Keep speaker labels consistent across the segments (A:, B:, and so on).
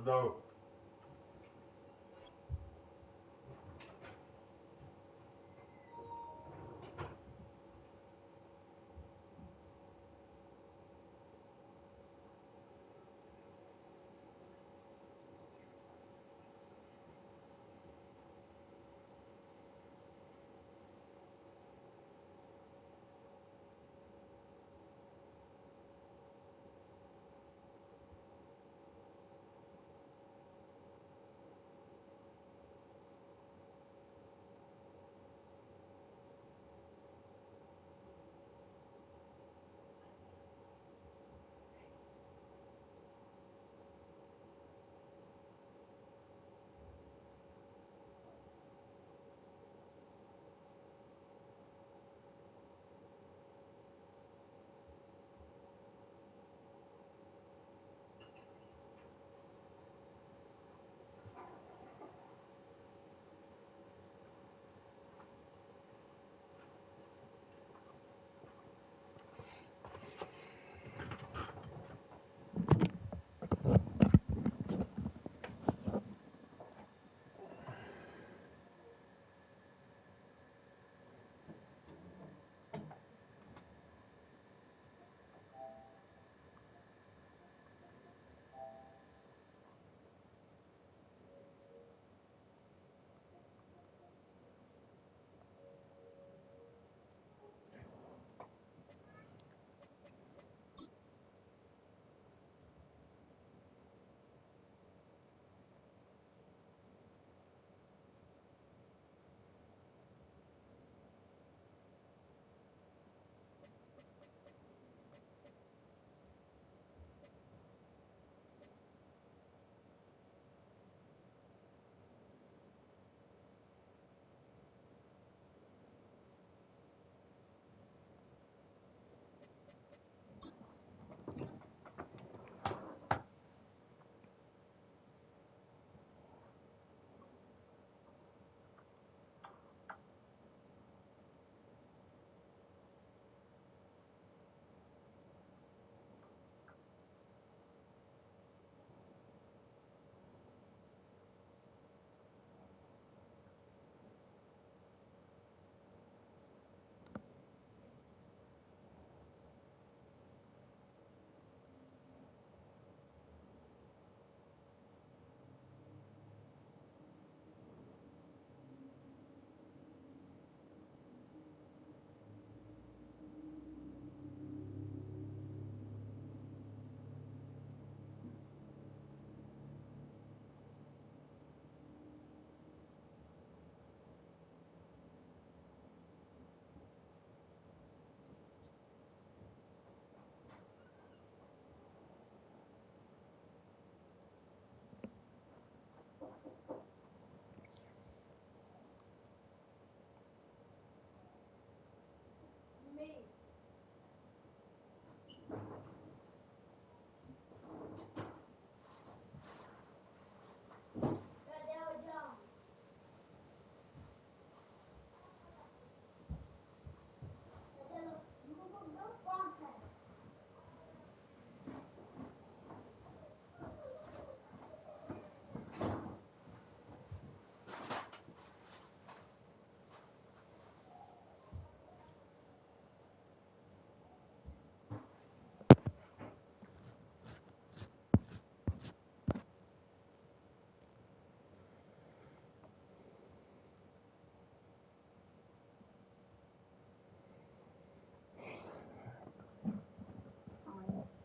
A: door.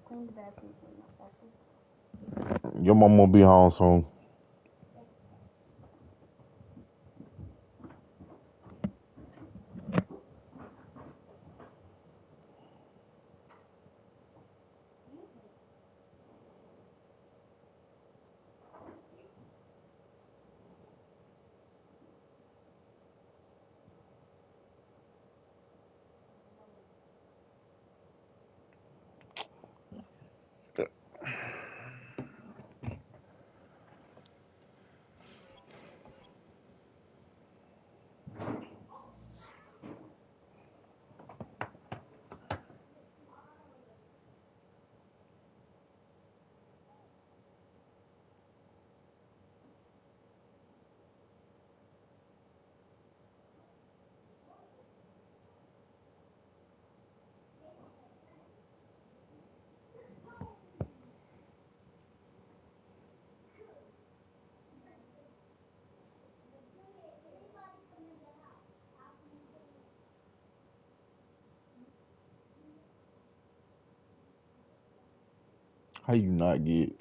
B: Clean the bathroom for my bathroom.
A: Your mom will be home soon. How you not get?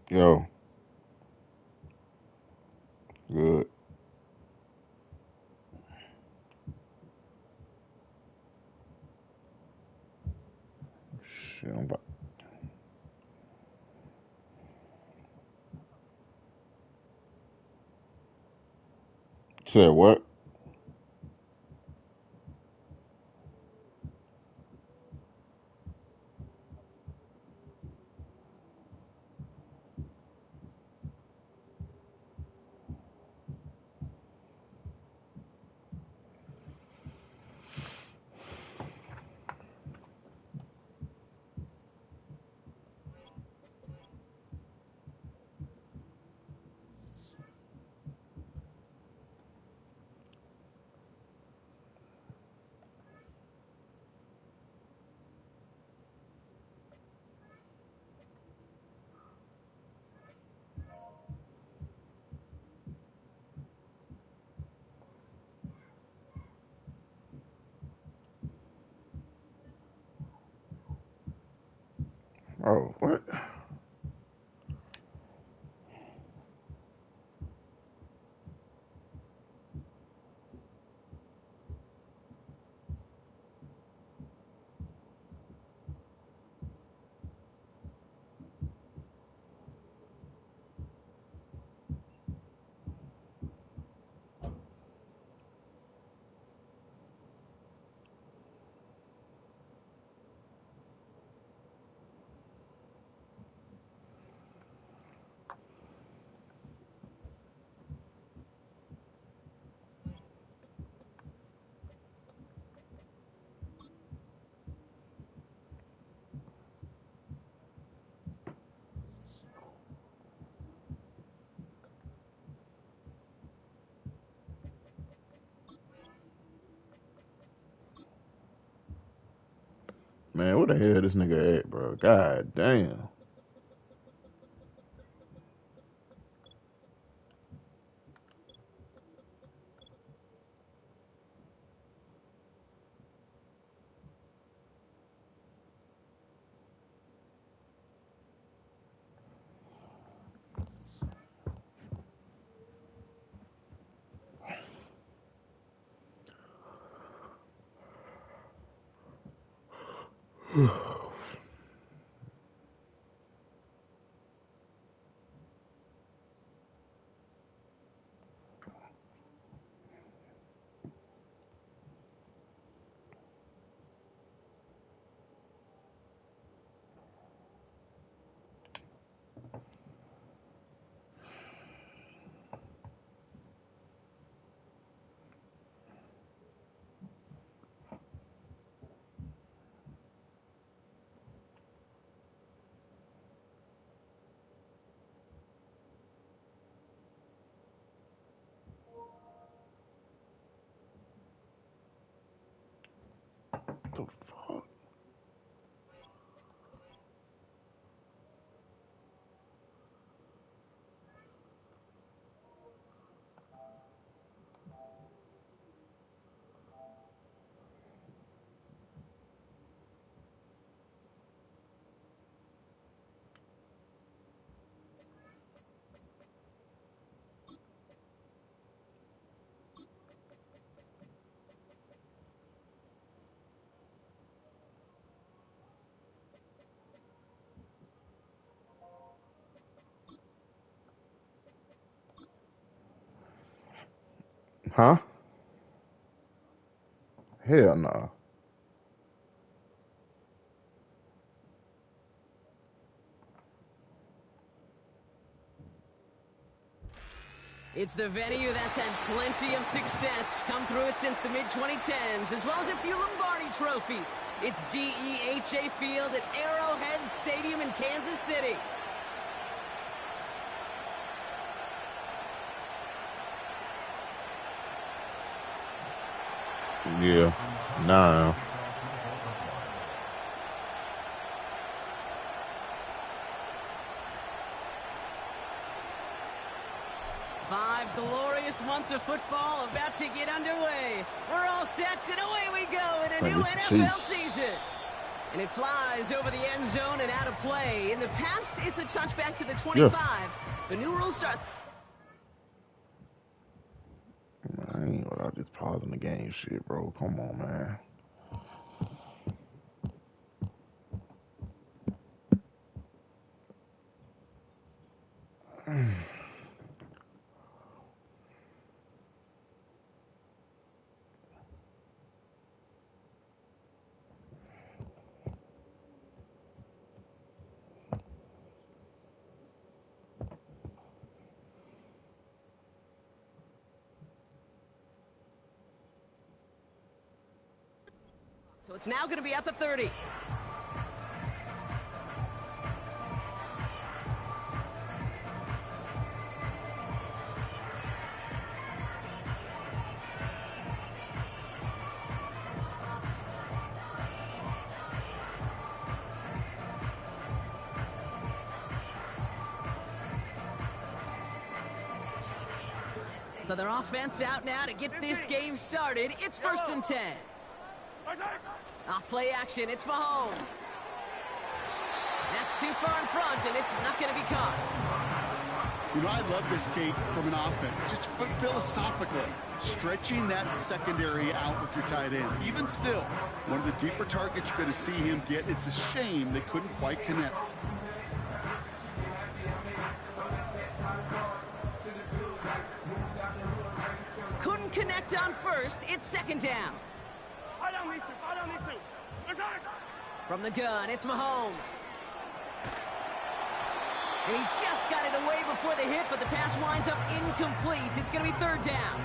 A: Yo, good. Shit, I'm about. Said what? Oh, what? Man, where the hell this nigga at, bro? God damn. What the fuck? Huh? Hell no.
C: It's the venue that's had plenty of success, come through it since the mid-2010s, as well as a few Lombardi trophies. It's GEHA Field at Arrowhead Stadium in Kansas City.
A: Yeah. Nah.
C: 5 glorious months of football about to get underway. We're all set, and away we go in a new NFL season. And it flies over the end zone and out of play. In the past, it's a touchback to the 25. Yeah. The new rules start...
A: I ain't without just pausing the game shit, bro. Come on, man.
C: So it's now going to be at the 30. So their offense out now to get this game started. It's 1st and 10. Off play action, it's Mahomes. That's too far in front, and it's not going to be caught.
D: You know, I love this, Kate, from an offense. Just philosophically, stretching that secondary out with your tight end. Even still, one of the deeper targets you're going to see him get. It's a shame they couldn't quite connect.
C: Couldn't connect on first. It's 2nd down. From the gun, it's Mahomes. And he just got it away before the hit, but the pass winds up incomplete. It's going to be 3rd down.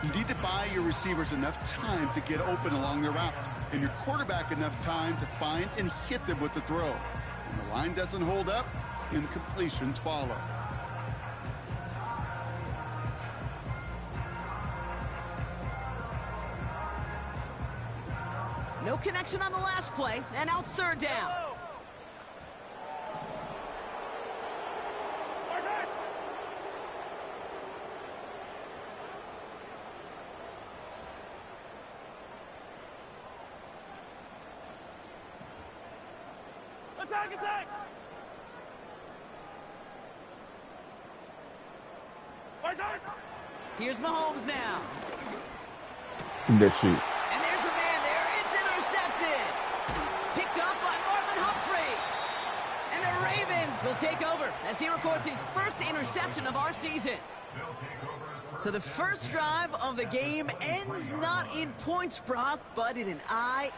D: You need to buy your receivers enough time to get open along their route, and your quarterback enough time to find and hit them with the throw. When the line doesn't hold up, incompletions follow.
C: No connection on the last play, and now it's third down.
E: Attack!
C: Here's Mahomes now.
A: That shit.
C: And there's a man there. It's intercepted. Picked up by Marlon Humphrey. And the Ravens will take over as he records his first interception of our season. So the first drive of the game ends not in points, Brock, but in an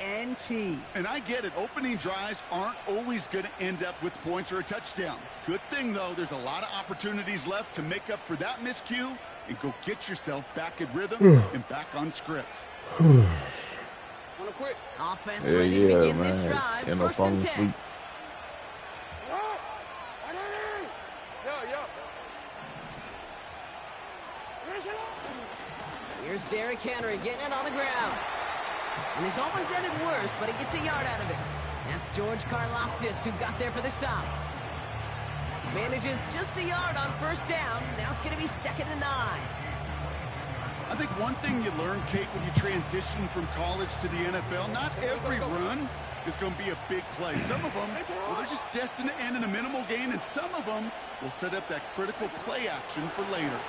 C: INT.
D: And I get it. Opening drives aren't always going to end up with points or a touchdown. Good thing, though, there's a lot of opportunities left to make up for that miscue and go get yourself back in rhythm and back on script.
C: Offense ready to begin this drive.
A: And
C: first and 10. Here's Derrick Henry getting it on the ground. And he's almost ended worse, but he gets a yard out of it. That's George Karlaftis who got there for the stop. Manages just a yard on first down. Now it's going to be 2nd and 9.
D: I think one thing you learn, Kate, when you transition from college to the NFL, not every run is going to be a big play. Some of them, well, they're just destined to end in a minimal gain, and some of them will set up that critical play action for later.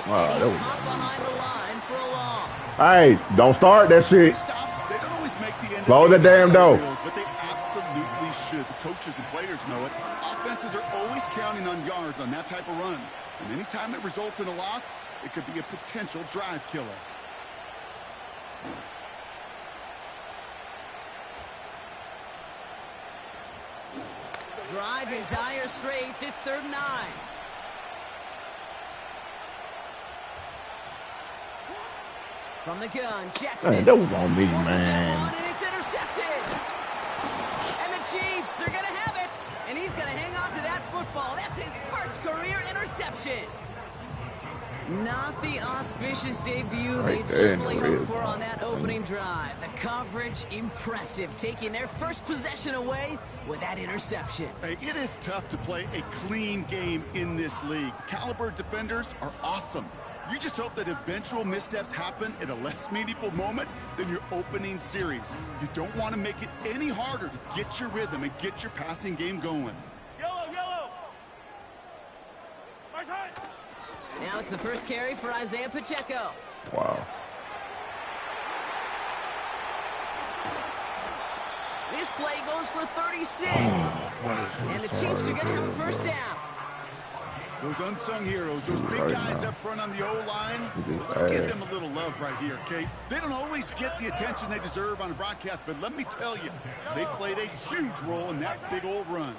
C: And he's caught behind the line for a loss.
A: Hey, don't start that shit.
D: Stops, they don't always make the end.
A: Close the damn door.
D: But they absolutely should. The coaches and players know it. Offenses are always counting on yards on that type of run. And anytime it results in a loss, it could be a potential drive killer.
C: Drive in dire straits. It's 3rd and 9. From the gun, Jackson.
A: Man, that was on me, man.
C: And it's intercepted. And the Chiefs are going to have it. And he's going to hang on to that football. That's his first career interception. Not the auspicious debut they'd certainly hoped for on that opening drive. The coverage, impressive, taking their first possession away with that interception.
D: Hey, it is tough to play a clean game in this league. Caliber defenders are awesome. You just hope that eventual missteps happen at a less meaningful moment than your opening series. You don't want to make it any harder to get your rhythm and get your passing game going.
E: Yellow!
C: Now it's the first carry for Isaiah Pacheco.
A: Wow.
C: This play goes for 36. And the Chiefs are going to have a first down.
D: Those unsung heroes, those big guys up front on the O-line, let's give them a little love right here, Kate. They don't always get the attention they deserve on a broadcast, but let me tell you, they played a huge role in that big old run.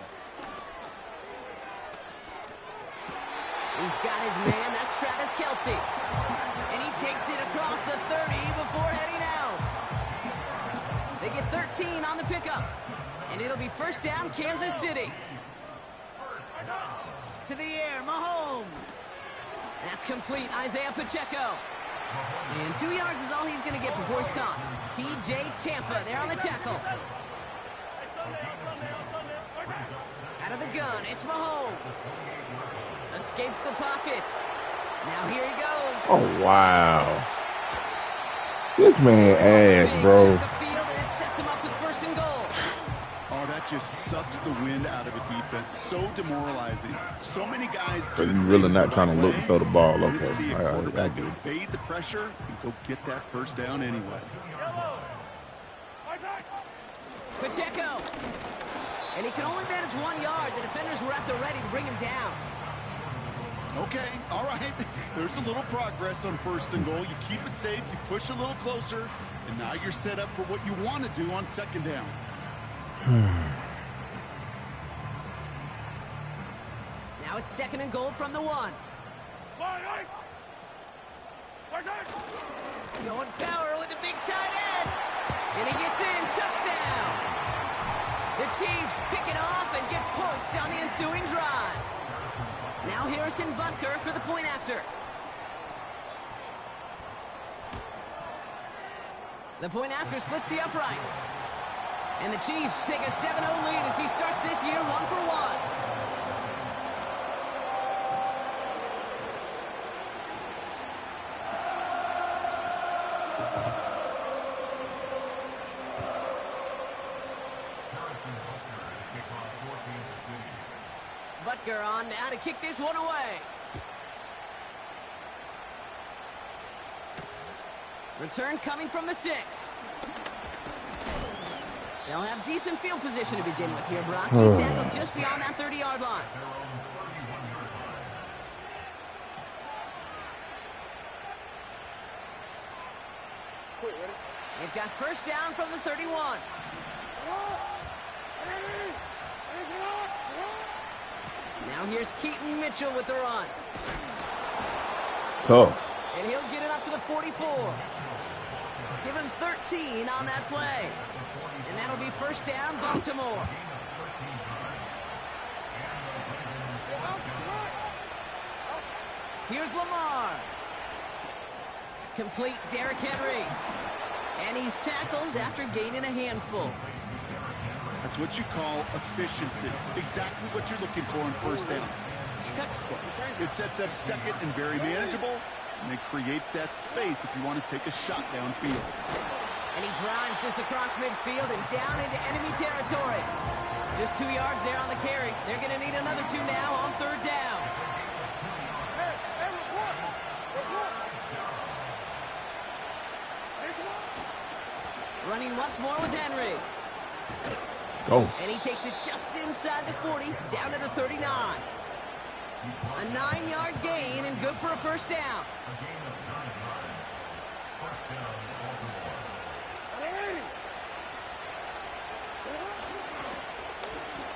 C: He's got his man, that's Travis Kelce. And he takes it across the 30 before heading out. They get 13 on the pickup. And it'll be first down, Kansas City. To the air, Mahomes. That's complete, Isaiah Pacheco. And 2 yards is all he's going to get before he's caught. T.J. Tampa there on the tackle. Out of the gun, it's Mahomes. Escapes the pocket. Now here he goes.
A: Oh, wow. This man ass, bro.
C: Field, and it sets him up with 1st and goal.
D: Oh, that just sucks the wind out of a defense. So demoralizing. So many guys do.
A: So you really not trying to look for the ball.
D: Okay.
A: Okay.
D: See a quarterback evade the pressure and go get that first down anyway.
C: Pacheco. And he can only manage 1 yard. The defenders were at the ready to bring him down.
D: Okay, all right. There's a little progress on 1st and goal. You keep it safe, you push a little closer, and now you're set up for what you want to do on 2nd down.
C: Now it's 2nd and goal from the 1. Going power with a big tight end. And he gets in. Touchdown. The Chiefs pick it off and get points on the ensuing drive. Now Harrison Butker for the point after. The point after splits the uprights. And the Chiefs take a 7-0 lead as he starts this year 1-for-1. Butker on now to kick this one away. Return coming from the 6. They'll have decent field position to begin with here, Brock. He's tackled just beyond that 30-yard line. They've got first down from the 31. Now here's Keaton Mitchell with the run.
A: Tough.
C: And he'll get it up to the 44. Give him 13 on that play. And that'll be first down, Baltimore. Here's Lamar. Complete Derrick Henry. And he's tackled after gaining a handful.
D: That's what you call efficiency. Exactly what you're looking for in first down. Textbook. It sets up second and very manageable, and it creates that space if you want to take a shot downfield.
C: And he drives this across midfield and down into enemy territory. Just 2 yards there on the carry. They're going to need another 2 now on third down. Running once more with Henry.
A: Go.
C: And he takes it just inside the 40, down to the 39. A 9-yard gain and good for a first down.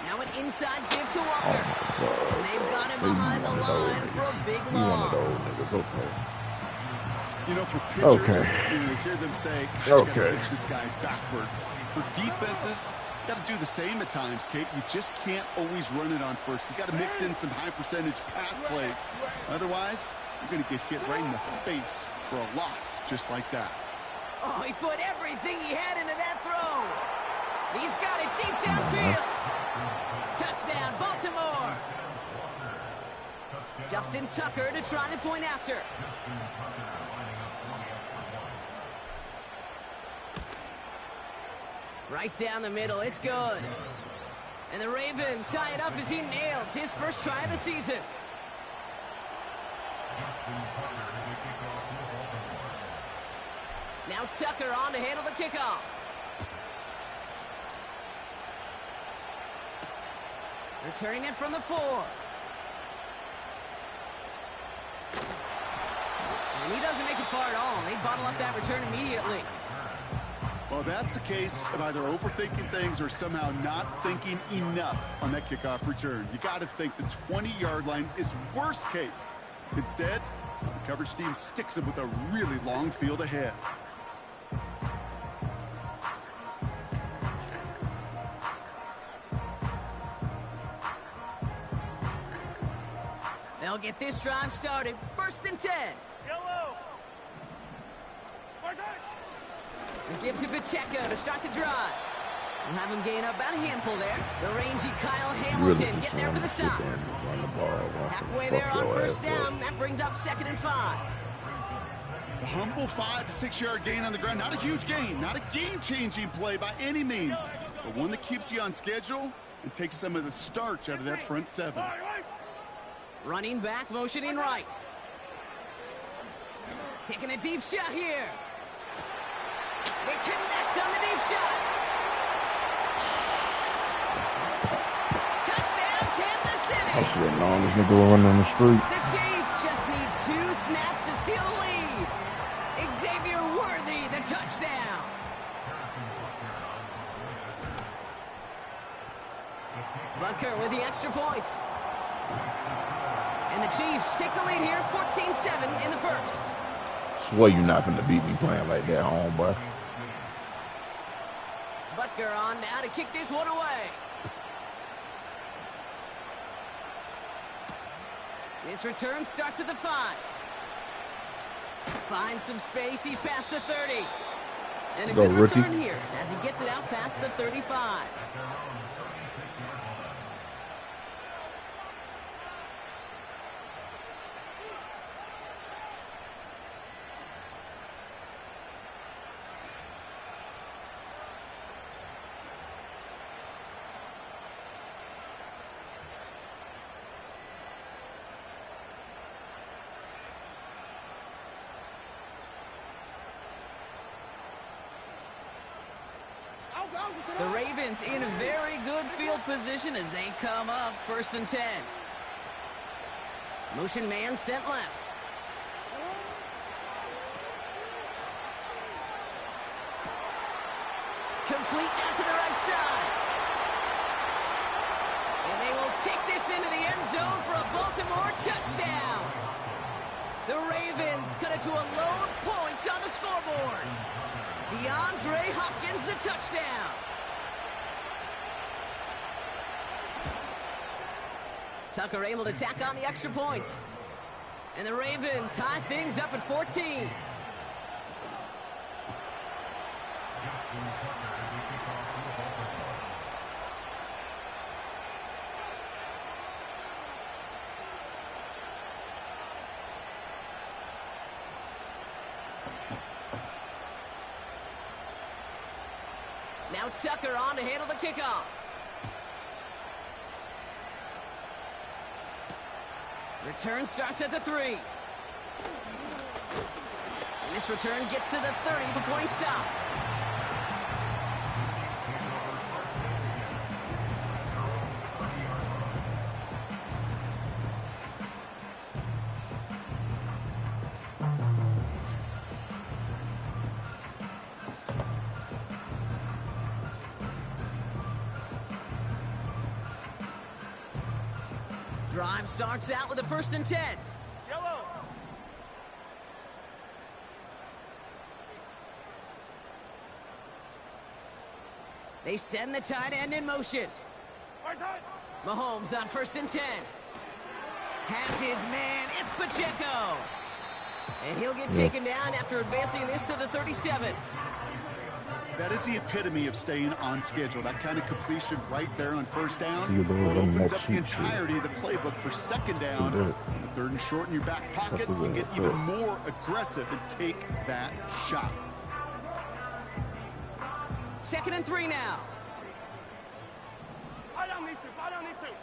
C: Now an inside give to Walker. And they've got him behind the line for a big loss.
A: One of those niggas, okay.
D: You know, for pitchers,
A: Okay.
D: you hear them say, gosh, you
A: Okay.
D: gotta pitch this guy backwards. For defenses, you got to do the same at times, Kate. You just can't always run it on first. You got to mix in some high-percentage pass plays. Otherwise, you're going to get hit right in the face for a loss just like that.
C: Oh, he put everything he had into that throw. He's got it deep downfield. Touchdown, Baltimore. Justin Tucker to try the point after. Right down the middle, it's good. And the Ravens tie it up as he nails his first try of the season. Now Tucker on to handle the kickoff. Returning it from the 4. And he doesn't make it far at all. They bottle up that return immediately.
D: Well, that's the case of either overthinking things or somehow not thinking enough on that kickoff return. You got to think the 20-yard line is worst case. Instead, the coverage team sticks them with a really long field ahead.
C: They'll get this drive started. First and 10.
E: Yellow.
C: And give to Pacheco to start the drive. We'll have him gain up about a handful there. The rangy Kyle Hamilton getting there for the stop. Halfway there on first down. That brings up 2nd and 5.
D: A humble 5 to 6 yard gain on the ground. Not a huge gain. Not a game-changing play by any means. But one that keeps you on schedule and takes some of the starch out of that front 7.
C: Running back, motioning right. Taking a deep shot here. They connect on the deep shot. Touchdown, Kansas City.
A: I should have known this nigga was running on the street.
C: The Chiefs just need 2 snaps to steal the lead. Xavier Worthy, the touchdown. Butker with the extra point. And the Chiefs take the lead here, 14-7 in the first.
A: Swear you're not gonna beat me playing like that, homeboy.
C: Butker on now to kick this one away. This return starts at the 5. Finds some space, he's past the 30. And a good return here as he gets it out past the 35. The Ravens in a very good field position as they come up 1st and 10. Motion man sent left. Complete out to the right side. And they will take this into the end zone for a Baltimore touchdown. The Ravens cut it to a lone point on the scoreboard. DeAndre Hopkins the touchdown. Tucker able to tack on the extra point. And the Ravens tie things up at 14. Now Tucker on to handle the kickoff. Return starts at the 3. And this return gets to the 30 before he stopped. Drive starts out with a 1st and 10. Yellow. They send the tight end in motion. Mahomes on 1st and 10. Has his man. It's Pacheco. And he'll get taken down after advancing this to the 37.
D: That is the epitome of staying on schedule. That kind of completion right there on 1st down opens up the entirety of the playbook for 2nd down. On the 3rd and short in your back pocket, you can get even more aggressive and take that shot.
C: 2nd and 3 now.
E: Fire down these two. Fire down these two.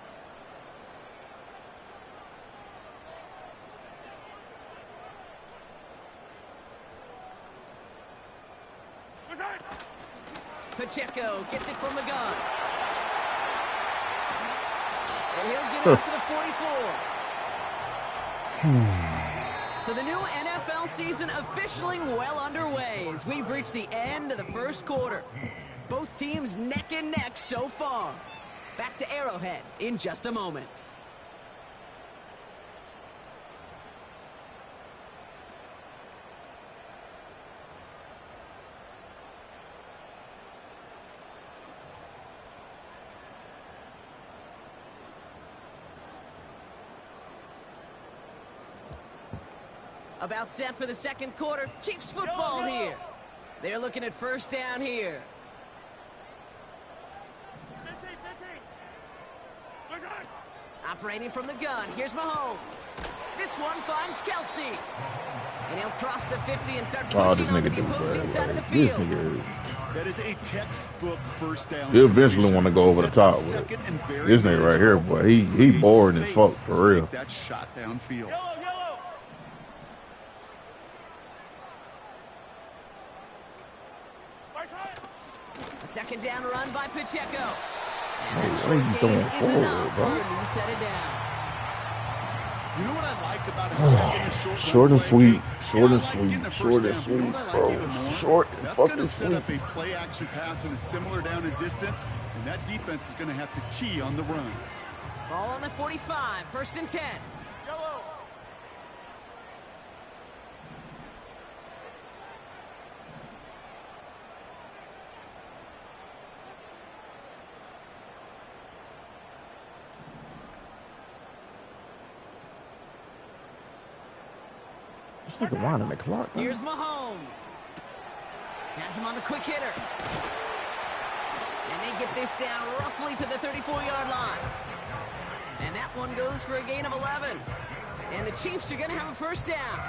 C: Pacheco gets it from the gun. And he'll get it up to the 44. So the new NFL season officially well underway as we've reached the end of the 1st quarter. Both teams neck and neck so far. Back to Arrowhead in just a moment. About set for the 2nd quarter. Chiefs football here. They're looking at 1st down here.
E: 15.
C: Operating from the gun. Here's Mahomes. This one finds Kelsey. And he'll cross the 50 and start pushing on the opposing side of the field.
D: That is a textbook 1st down.
A: He'll eventually want to go over the top with it. This nigga right here, boy, he boring as fuck for real.
D: That shot downfield.
E: Yellow.
C: A 2nd down run by Pacheco. And
A: Hey,
C: that
A: what
C: short
A: are you
C: gain
A: doing
C: is
A: forward,
C: enough
A: bro?
C: for a new set of downs.
D: You know what I like about a 2nd and short?
A: Short and sweet, short and
D: I like
A: sweet,
D: getting a
A: short and
D: first down. You know
A: sweet,
D: what I like
A: bro.
D: even more?
A: Short and
D: That's going
A: fucking
D: to set
A: sweet.
D: up a play action pass in a similar down and distance, and that defense is going to have to key on the run.
C: Ball on the 45, 1st and 10.
E: Yellow.
A: This nigga winding the clock.
C: Here's Mahomes. Has Has him on the quick hitter. And they get this down roughly to the 34-yard line. And that one goes for a gain of 11. And the Chiefs are going to have a first down.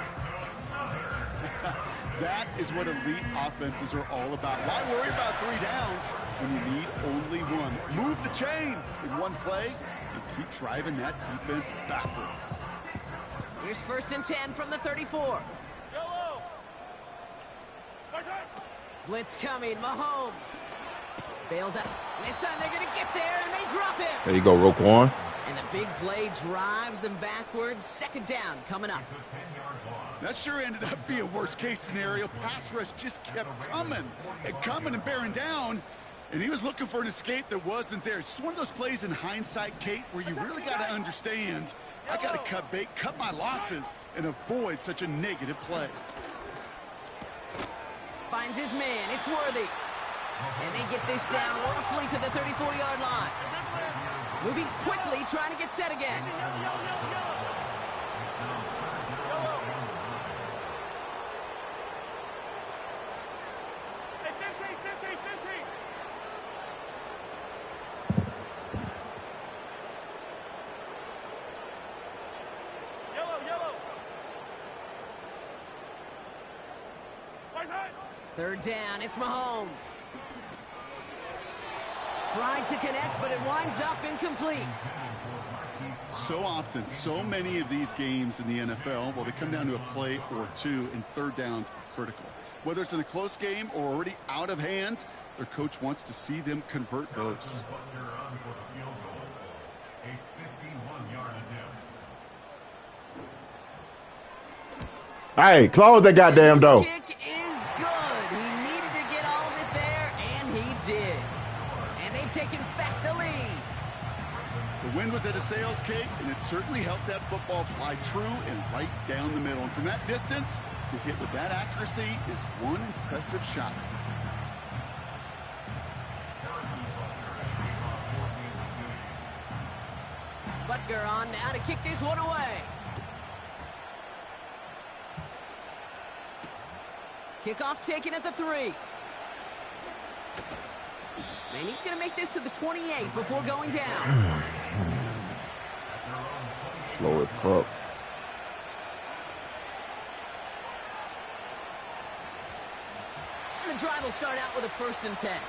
D: That is what elite offenses are all about. Why worry about 3 downs when you need only one? Move the chains in one play and keep driving that defense backwards.
C: Here's 1st and 10 from the 34.
E: Yellow. Right side.
C: Blitz coming, Mahomes. Bails out. And this time they're going to get there, and they drop him.
A: There you go, Roquan.
C: And the big play drives them backwards. 2nd down coming up.
D: That sure ended up being a worst-case scenario. Pass rush just kept coming and bearing down, and he was looking for an escape that wasn't there. It's one of those plays in hindsight, Kate, where you really got to understand, I got to cut bait, cut my losses, and avoid such a negative play.
C: Finds his man. It's Worthy. And they get this down roughly to the 34-yard line. Moving quickly, trying to get set again.
E: Hey, 15, 15, 15. Yellow. Right side.
C: 3rd down, it's Mahomes. Trying to connect, but it winds up incomplete.
D: So often, so many of these games in the NFL, well, they come down to a play or two, and 3rd downs are critical. Whether it's in a close game or already out of hand, their coach wants to see them convert those.
A: Hey, close that goddamn
C: This
A: door.
C: kick is good. He needed to get all of it there, and he did. And they've taken back the lead.
D: The wind was at a sail's, Kate, and it certainly helped that football fly true and right down the middle. And from that distance, to hit with that accuracy is one impressive shot.
C: Butker on now to kick this one away. Kickoff taken at the 3. And he's going to make this to the 28 before going down.
A: Slow as fuck.
C: And the drive will start out with a 1st and 10.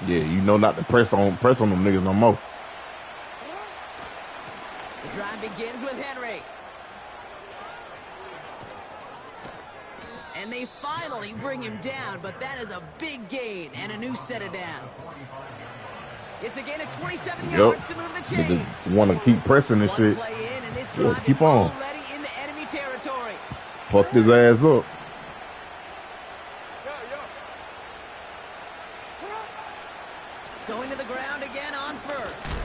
A: Yeah, you know not to press on them niggas no more.
C: The drive begins with Henry. And they finally bring him down, but that is a big gain and a new set of downs. It's again at 27 yards to move the chains.
A: Niggas want to keep pressing this shit.
C: Play in, and this
A: Yeah,
C: drive
A: keep
C: is
A: on.
C: already into enemy territory.
A: Fuck his ass up.
C: Going to the ground again on 1st.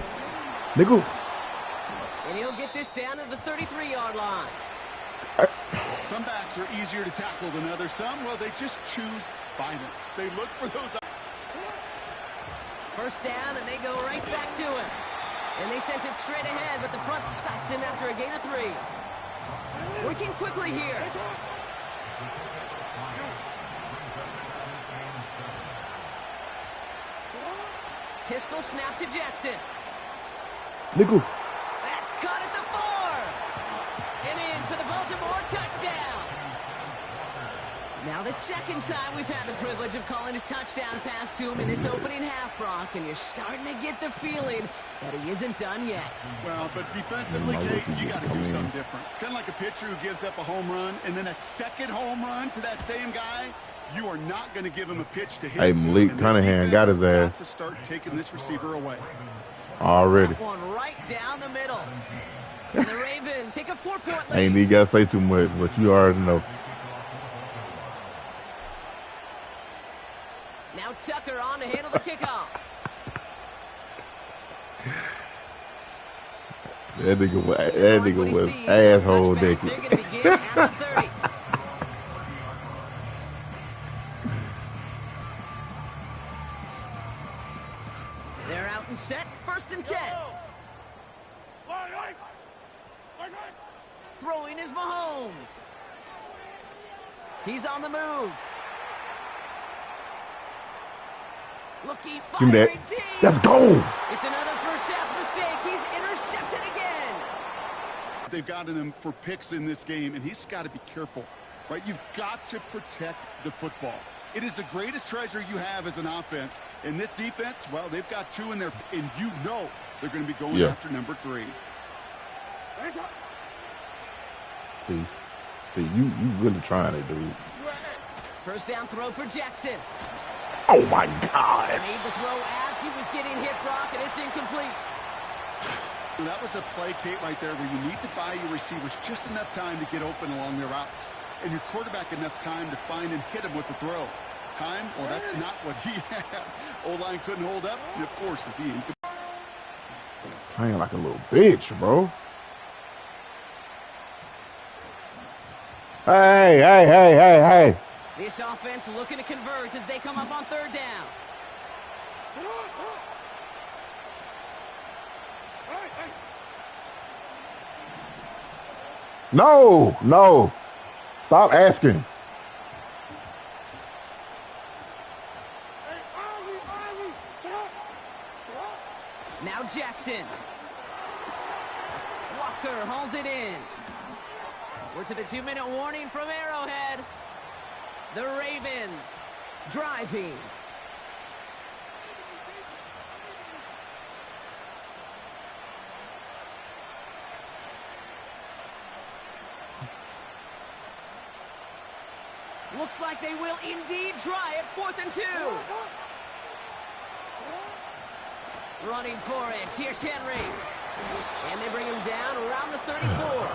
A: Nigga.
C: And he'll get this down to the 33-yard line.
D: Some backs are easier to tackle than others. Some, well, they just choose violence. They look for those.
C: 1st down, and they go right back to him. And they sent it straight ahead, but the front stops him after a gain of 3. Working quickly here. Pistol snap to Jackson.
A: Nigga.
C: That's caught at the 4. And in for the Baltimore touchdown. Now the 2nd time we've had the privilege of calling a touchdown pass to him in this opening half, Brock, and you're starting to get the feeling that he isn't done yet.
D: Well, but defensively, Kate, you got to do something different. It's kind of like a pitcher who gives up a home run and then a second home run to that same guy. You are not going to give him a pitch to hit.
A: Hey, Malik Cunningham got his ass.
D: To start taking this receiver away.
A: Already.
C: That one right down the middle. And the Ravens take a 4-point lead.
A: Ain't even got to say too much, but you already know.
C: Now Tucker on to handle the kickoff.
A: That nigga was asshole naked.
C: They're going to begin at the 30. They're out and set. 1st and 10. Throwing is Mahomes. He's on the move. Looking
A: Give me
C: firing
A: that.
C: deep.
A: Let's go.
C: It's another first half mistake. He's intercepted again.
D: They've gotten him for picks in this game, and he's got to be careful, right? You've got to protect the football. It is the greatest treasure you have as an offense. And this defense, well, they've got 2 in there, and you know they're going to be going after number 3.
A: See, you really trying it, dude.
C: First down throw for Jackson.
A: Oh my God.
C: Made the throw as he was getting hit, Brock, and it's incomplete.
D: That was a play, Kate, right there, where you need to buy your receivers just enough time to get open along their routes, and your quarterback enough time to find and hit him with the throw. Time? Well, that's not what he had. O-line couldn't hold up, and it forces he incomplete.
A: Playing like a little bitch, bro. Hey.
C: This offense looking to convert as they come up on third down.
A: No. Stop asking.
C: Now Jackson. Walker hauls it in. We're to the 2-minute warning from Arrowhead. The Ravens driving. Looks like they will indeed try it. 4th and 2. Running for it. Here's Henry. And they bring him down around the 34.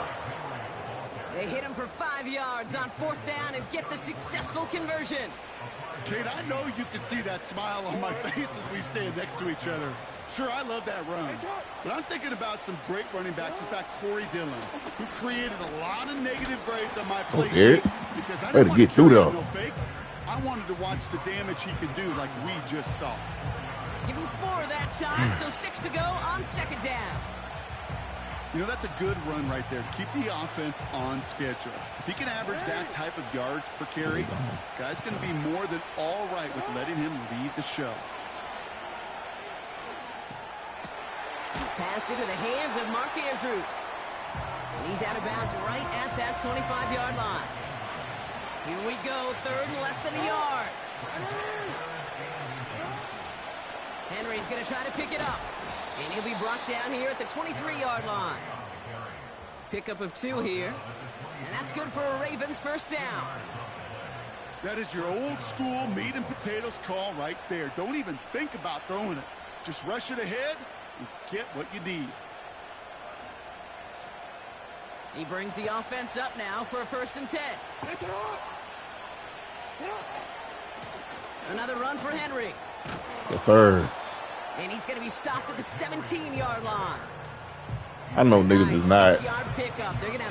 C: They hit him for 5 yards on 4th down and get the successful conversion.
D: Kate, I know you can see that smile on my face as we stand next to each other. Sure, I love that run, but I'm thinking about some great running backs. In fact, Corey Dillon, who created a lot of negative grades on my play sheet because I didn't want to carry no fake. I wanted to watch the damage he could do like we just saw.
C: Give him 4 that time, so 6 to go on 2nd down.
D: You know, that's a good run right there to keep the offense on schedule. If he can average that type of yards per carry, this guy's going to be more than all right with letting him lead the show.
C: Pass into the hands of Mark Andrews. And he's out of bounds right at that 25-yard line. Here we go, 3rd and less than a yard. Henry's going to try to pick it up. And he'll be brought down here at the 23-yard line. Pickup of 2 here. And that's good for a Ravens 1st down.
D: That is your old school meat and potatoes call right there. Don't even think about throwing it. Just rush it ahead and get what you need.
C: He brings the offense up now for a 1st and 10. Another run for Henry.
A: Yes, sir.
C: And he's going to be stopped at the 17-yard line.
A: I know niggas is not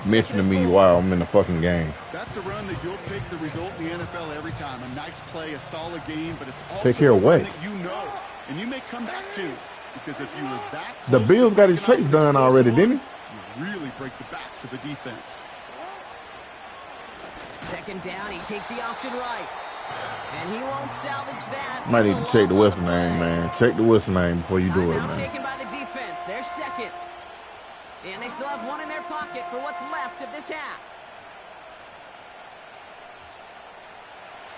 A: mentioning me while I'm in the fucking game.
D: That's a run that you'll take the result in the NFL every time. A nice play, a solid game, but it's also
A: take care of what?
D: That you know, and you may come back to. Because if you were that
A: the Bills got his traits done already, didn't
D: he? You really break the backs of the defense.
C: 2nd down, he takes the option right. And he won't salvage that.
A: Might need to check the whistle name, man. Check the whistle name before you do it, man.
C: Taken by the defense. They're 2nd. And they still have 1 in their pocket for what's left of this half.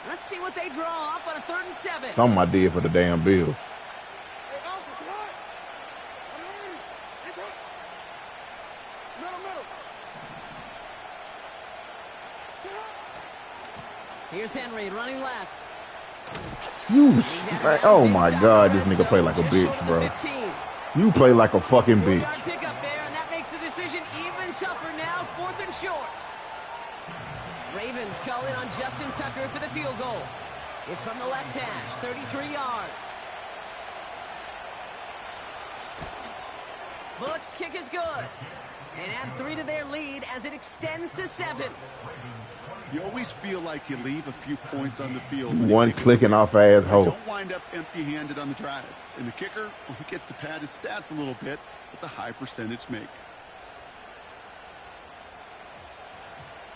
C: Let's see what they draw up on a 3rd and 7.
A: Something I did for the damn Bills.
C: Here's Henry running left.
A: Oh my God, this nigga play like a bitch, bro. You play like a fucking bitch.
C: Pick up there, and that makes the decision even tougher now. 4th and short. Ravens call in on Justin Tucker for the field goal. It's from the left hash, 33 yards. Bullocks kick is good. And add 3 to their lead as it extends to 7.
D: You always feel like you leave a few points on the field.
A: One clicking off asshole.
D: Don't wind up empty-handed on the drive. And the kicker, well, he gets to pad his stats a little bit with a high percentage make.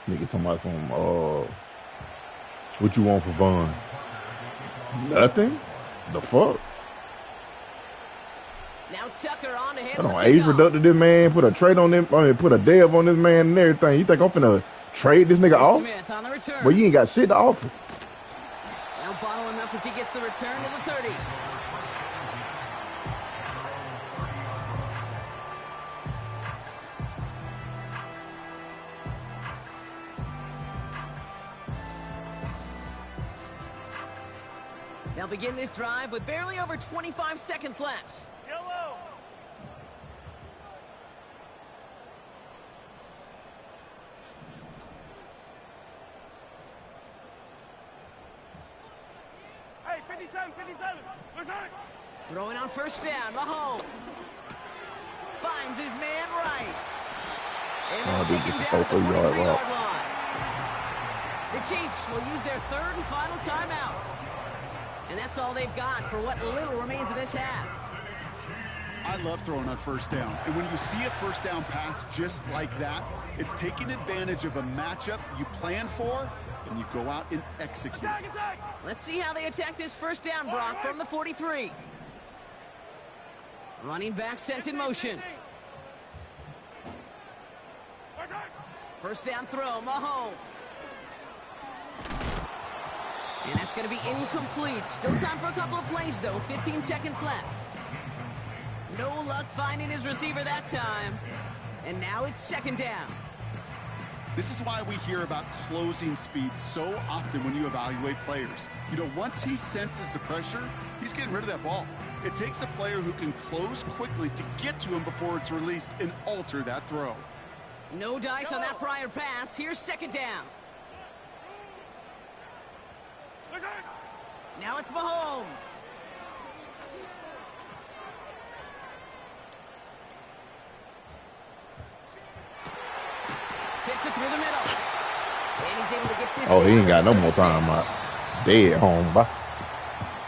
A: Nigga talking about some, what you want for fun? Nothing? The fuck?
C: Now Tucker on to
A: I
C: handle the
A: don't age
C: kickoff.
A: reducted this man, put a trade on him, put a dev on this man and everything. You think I'm finna trade this nigga off?
C: Smith on the return.
A: But you ain't got shit to offer.
C: Now bottle him up as he gets the return to the 30. They'll begin this drive with barely over 25 seconds left.
E: Yellow. Hey, 57, 57. Return.
C: Throwing on first down, Mahomes. Finds his man Rice. And
A: Oh,
C: they'll
A: dude,
C: take him
A: just
C: down at the
A: a 3-yard
C: 43-yard
A: route.
C: line. The Chiefs will use their third and final timeout. And that's all they've got for what little remains of this half.
D: I love throwing on first down. And when you see a first down pass just like that, it's taking advantage of a matchup you plan for, and you go out and execute.
E: Attack, attack.
C: Let's see how they attack this first down, Brock, from the 43. Running back sent in motion.
E: Attack.
C: First down throw, Mahomes. And that's going to be incomplete. Still time for a couple of plays, though. 15 seconds left. No luck finding his receiver that time. And now it's second down.
D: This is why we hear about closing speed so often when you evaluate players. You know, once he senses the pressure, he's getting rid of that ball. It takes a player who can close quickly to get to him before it's released and alter that throw.
C: No dice on that prior pass. Here's second down.
E: Attack.
C: Now it's Mahomes. Fits it through the middle. And he's able to get this
A: Oh, he
C: down
A: ain't got no
C: to
A: more
C: 36.
A: time out. Dead home, bye.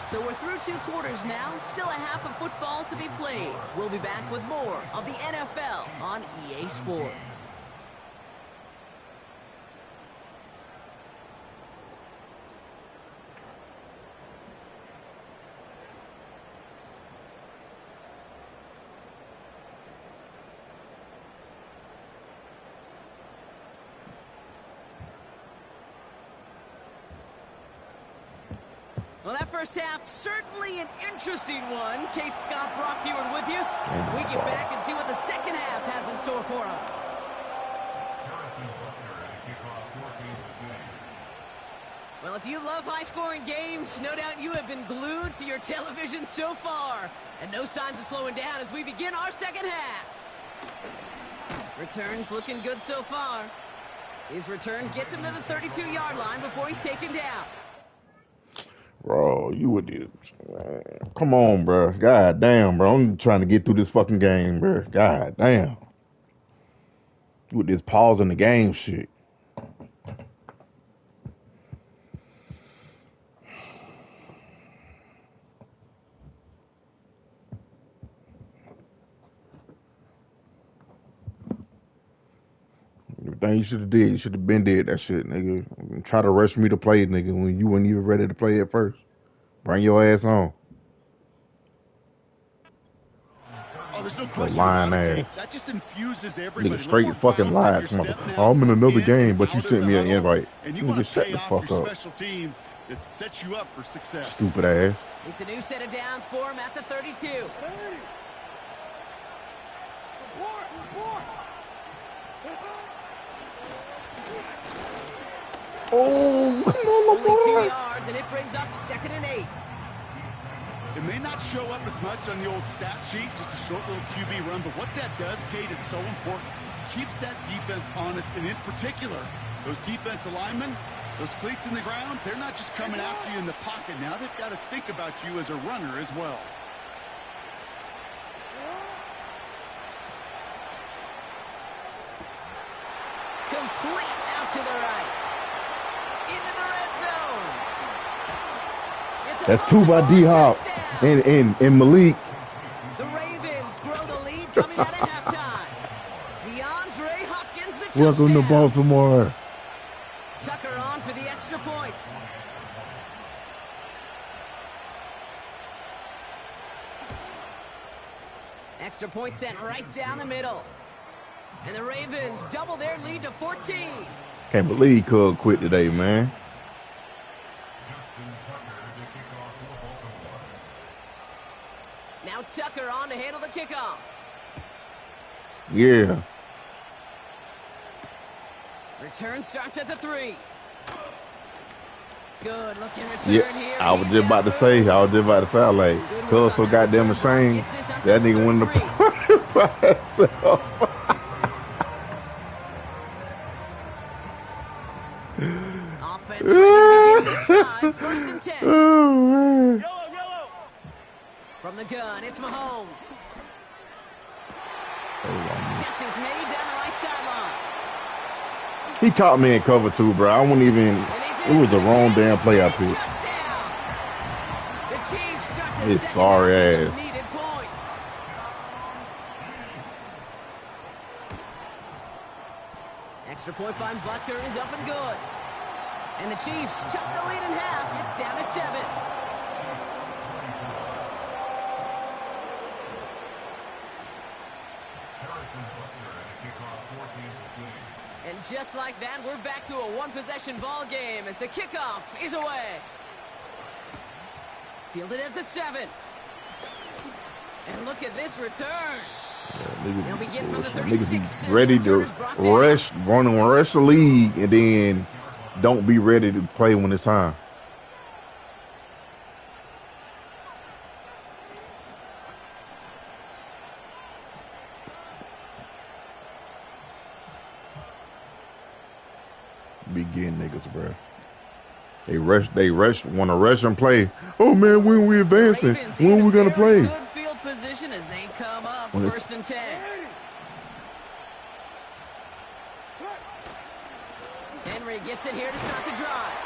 C: So we're through 2 quarters now. Still a half of football to be played. We'll be back with more of the NFL on EA Sports. Well, that first half, certainly an interesting one. Kate Scott, Brock Ewart with you as we get back and see what the second half has in store for us. Well, if you love high-scoring games, no doubt you have been glued to your television so far. And no signs of slowing down as we begin our second half. Returns looking good so far. His return gets him to the 32-yard line before he's taken down.
A: Bro, you would do. Come on, bro. God damn, bro. I'm trying to get through this fucking game, bro. God damn. With this pause in the game shit. Everything you should have did, you should have been did that shit, nigga. Try to rush me to play, nigga, when you weren't even ready to play at first. Bring your ass on.
D: Oh, there's no question
A: lying
D: about it.
A: ass.
D: That just infuses everybody.
A: Nigga straight fucking lies. Oh, I'm in another game, but you sent me an invite.
D: And you want
A: Nigga,
D: to
A: shut
D: pay
A: the
D: off
A: fuck
D: your
A: up.
D: special teams that sets you up for success.
A: Stupid ass.
C: It's a new set of downs for him at the 32.
E: Report, report.
A: Oh, come on,
C: Only 2
A: Lamar.
C: yards, and it brings up 2nd and 8.
D: It may not show up as much on the old stat sheet, just a short little QB run, but what that does, Kate, is so important. Keeps that defense honest, and in particular, those defensive linemen, those cleats in the ground, they're not just coming after you in the pocket. Now they've got to think about you as a runner as well.
C: Complete out to the right. Into the red zone. It's a
A: That's 2 by
C: multiple
A: D-Hop
C: touchdown.
A: and Malik.
C: The Ravens grow the lead coming out of halftime. DeAndre Hopkins, the
A: Welcome to
C: touchdown.
A: Baltimore.
C: Extra point sent right down the middle. And the Ravens double their lead to 14.
A: Can't believe Cub quit today, man.
C: Now Tucker on to handle the kickoff.
A: Yeah.
C: Return starts at the 3. Good looking return here.
A: I was just about to say, I'm like, Cub so goddamn ashamed. That nigga went to by himself.
C: Offense ready to begin this drive. First and 10.
A: Oh, man.
E: Yellow.
C: From the gun, it's Mahomes.
A: Hold on.
C: Catch is made down the right sideline.
A: He caught me in cover too, bro. I wouldn't even. It was the wrong damn play I picked.
C: The Chiefs start their
A: His
C: second
A: sorry
C: half with
A: ass.
C: some needed points. Extra point by Butker is up and good. And the Chiefs chop the lead in half. It's down to 7. And just like that, we're back to a one-possession ball game as the kickoff is away. Fielded at the 7. And look at this return. They'll begin from the 36.
A: Niggas be ready to rush the league and then don't be ready to play when it's time. Be getting niggas, bro. They want to rush and play. Oh man, when we advancing? When we gonna play?
C: Good field position as they come up. First and 10. Henry gets it here to start the drive.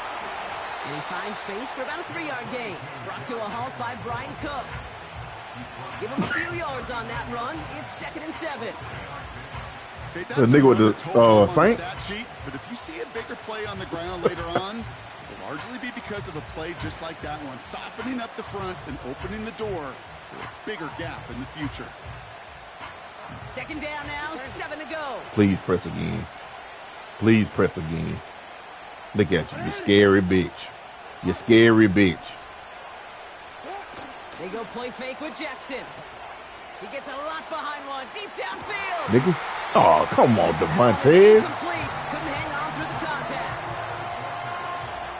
C: And he finds space for about a 3-yard gain. Brought to a halt by Brian Cook. Give him a few yards on that run. It's 2nd and 7.
A: The nigga with the Saints.
D: But if you see a bigger play on the ground later on, it'll largely be because of a play just like that one, softening up the front and opening the door for a bigger gap in the future.
C: 2nd down now, 7 to go.
A: Please press again. Please press again. Look at you, you scary bitch. You scary bitch.
C: They go play fake with Jackson. He gets a lot behind one, deep downfield.
A: Nigga. Oh, come on, Devontae.
C: Incomplete. Couldn't hang on through the contact.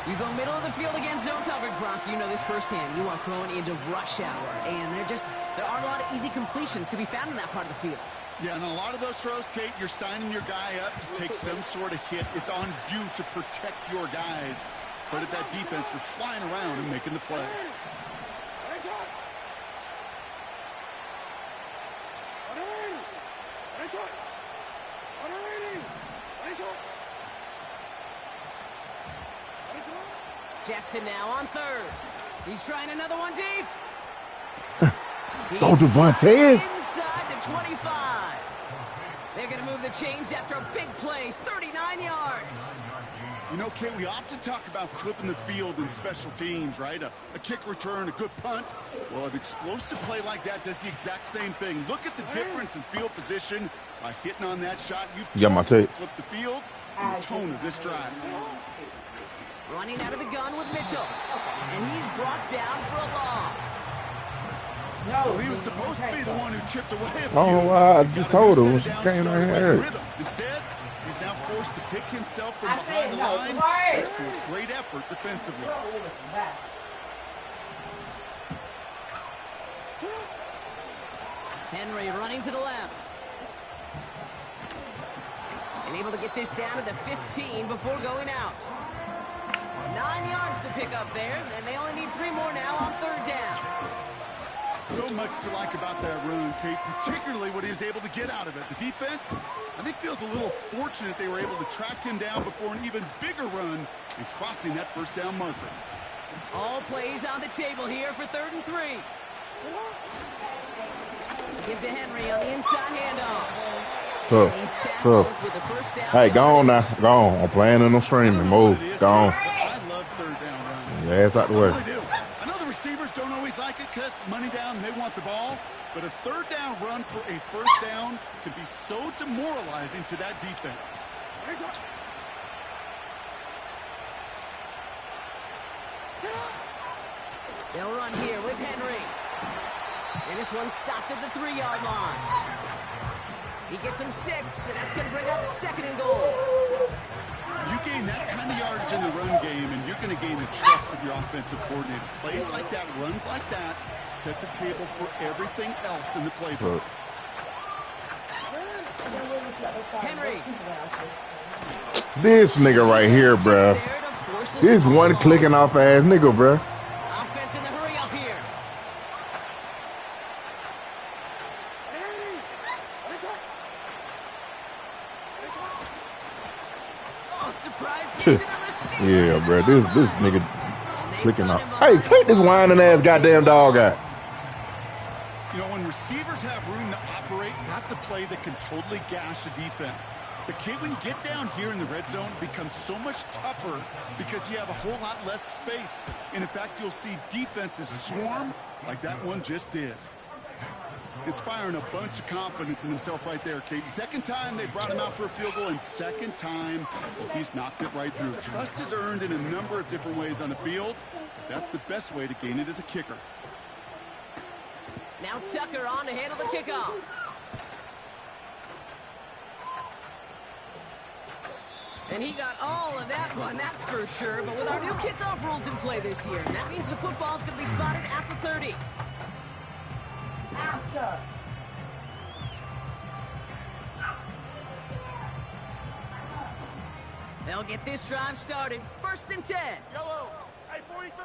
C: You go middle of the field against zone coverage, Brock. You know this firsthand. You are thrown into rush hour, and there aren't a lot of easy completions to be found in that part of the field.
D: Yeah, and a lot of those throws, Kate, you're signing your guy up to take some sort of hit. It's on you to protect your guys. Credit that defense for flying around and making the play.
C: Jackson now on 3rd. He's trying another one deep.
A: Go Devontae.
C: Inside the 25. They're going to move the chains after a big play, 39 yards.
D: You know, Kate, we often talk about flipping the field in special teams, right? A kick return, a good punt. Well, an explosive play like that does the exact same thing. Look at the difference in field position by hitting on that shot. You've flipped the field and the tone of this drive.
C: Running out of the gun with Mitchell. And he's brought down for a loss.
D: Well, he was supposed to be the one who chipped away a few.
A: Oh, I just told her when she came out here.
D: Instead, he's now forced to pick himself from behind the line thanks to a great effort defensively.
C: Henry running to the left. And able to get this down to the 15 before going out. 9 yards to pick up there, and they only need 3 more now on 3rd down.
D: So much to like about that run, Kate, particularly what he was able to get out of it. The defense, I think, feels a little fortunate they were able to track him down before an even bigger run and crossing that 1st down marker.
C: All plays on the table here for 3rd and 3. Give to Henry on the inside handoff.
A: Tough.
C: With the 1st down.
A: Hey, go on now. Go on. I'm playing in no streaming. Move. Go on.
D: I love 3rd down runs.
A: Your ass out the way.
D: I really do. I know the receivers don't always like it because money down, they want the ball. But a third down run for a first down can be so demoralizing to that defense.
C: They'll run here with Henry. And this one's stopped at the 3-yard line. He gets him 6, and that's going to bring up 2nd and goal.
D: You gain that kind of yardage in the run game, and you're going to gain the trust of your offensive coordinator. Plays like that, runs like that, set the table for everything else in the playbook.
C: Henry.
A: This nigga right here, bruh. This one clicking off ass nigga, bruh.
C: Offense in the hurry up here. Oh, surprise game to the receiver.
A: Yeah, bruh. This nigga clicking off. Hey, take this whining ass goddamn dog out.
D: You know, when receivers have room to operate, that's a play that can totally gash a defense. The kid, when you get down here in the red zone, becomes so much tougher because you have a whole lot less space. And in fact, you'll see defenses swarm like that one just did. Inspiring a bunch of confidence in himself right there, Kate. Second time they brought him out for a field goal, and second time he's knocked it right through. Trust is earned in a number of different ways on the field. That's the best way to gain it as a kicker.
C: Now Tucker on to handle the kickoff. And he got all of that one, that's for sure. But with our new kickoff rules in play this year, that means the football's going to be spotted at the 30. They'll get this drive started. 1st and 10.
E: Yellow. Hey, 43.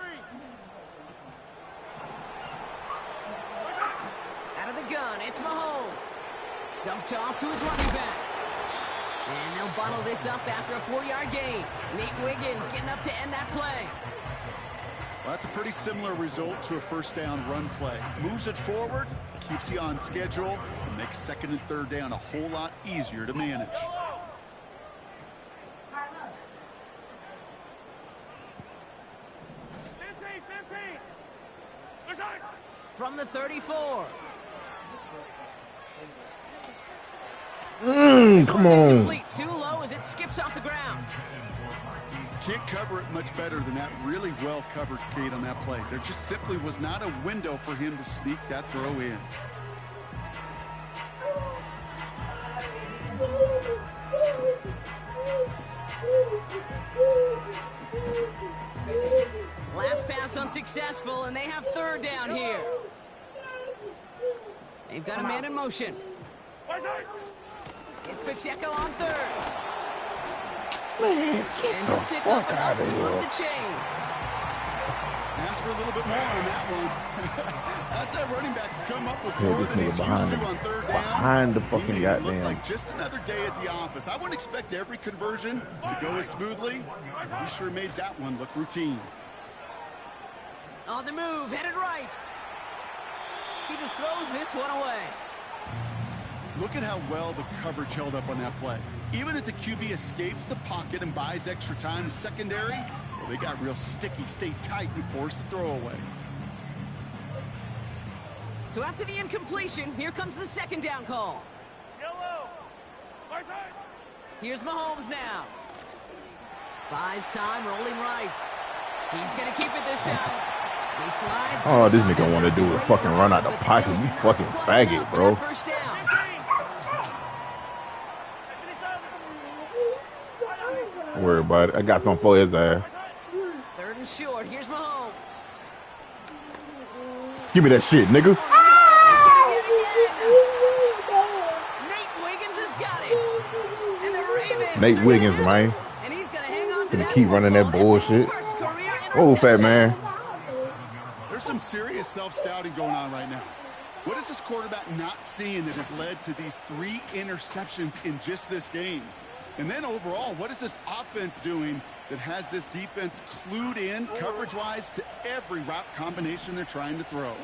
C: Out of the gun, it's Mahomes. Dumped off to his running back. And they'll bottle this up after a 4-yard gain. Nate Wiggins getting up to end that play.
D: Well, that's a pretty similar result to a first down run play. Moves it forward, keeps you on schedule, and makes 2nd and 3rd down a whole lot easier to manage.
C: From the 34.
A: Come on.
C: Too low as it skips off the ground.
D: Can't cover it much better than that. Really well covered, Kate, on that play. There just simply was not a window for him to sneak that throw in.
C: Last pass unsuccessful, and they have 3rd down here. They've got a man in motion. It's Pacheco on 3rd.
A: Man,
C: and he'll pick up enough to move the chains.
D: Ask for a little bit more on that one. That's that running back to come up with
A: yeah,
D: more than he's used
A: behind
D: to on 3rd down.
A: Behind the fucking
D: Look
A: goddamn.
D: like just another day at the office. I wouldn't expect every conversion to go as smoothly. He sure made that one look routine.
C: On the move, headed right. He just throws this one away.
D: Look at how well the coverage held up on that play. Even as the QB escapes the pocket and buys extra time secondary, well, they got real sticky, stay tight, and force the throw away.
C: So after the incompletion, here comes the 2nd down call.
E: Yellow. Right side.
C: Here's Mahomes now. Buys time, rolling right. He's going to keep it this time. He slides.
A: Oh, this nigga want to do a fucking run out the pocket. You fucking faggot, bro.
C: First down.
A: Don't worry about it. I got something for his ass.
C: 3rd and short. Here's Mahomes.
A: Give me that shit, nigga.
C: Nate Wiggins has got it. And the Ravens.
A: Nate Wiggins, man.
C: And he's going to hang on to
A: Gonna
C: that
A: keep running that bullshit. Oh, fat man.
D: There's some serious self-scouting going on right now. What is this quarterback not seeing that has led to these 3 interceptions in just this game? And then overall, what is this offense doing that has this defense clued in coverage-wise to every route combination they're trying to throw?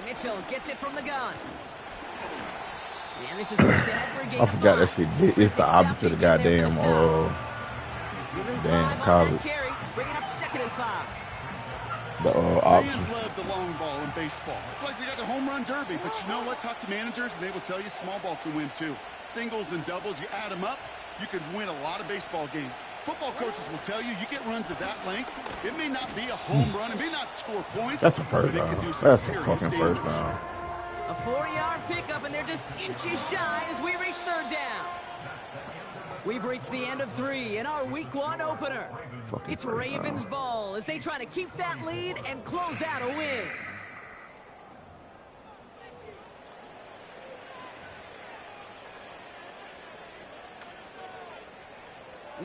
C: Mitchell gets it from the gun. And this is pushed ahead for a game.
A: I forgot that shit. It's the opposite of goddamn, damn college.
C: Bring it 2nd and 5.
D: Fans love the long ball in baseball. It's like they got the home run derby, but you know what? Talk to managers, and they will tell you small ball can win too. Singles and doubles, you add them up, you could win a lot of baseball games. Football coaches will tell you, you get runs of that length, it may not be a home run, it may not score points,
A: that's a first down. That's a fucking first down.
C: A 4-yard pickup, and they're just inches shy as we reach 3rd down. We've reached the end of 3 in our Week 1 opener. It's Ravens ball as they try to keep that lead and close out a win.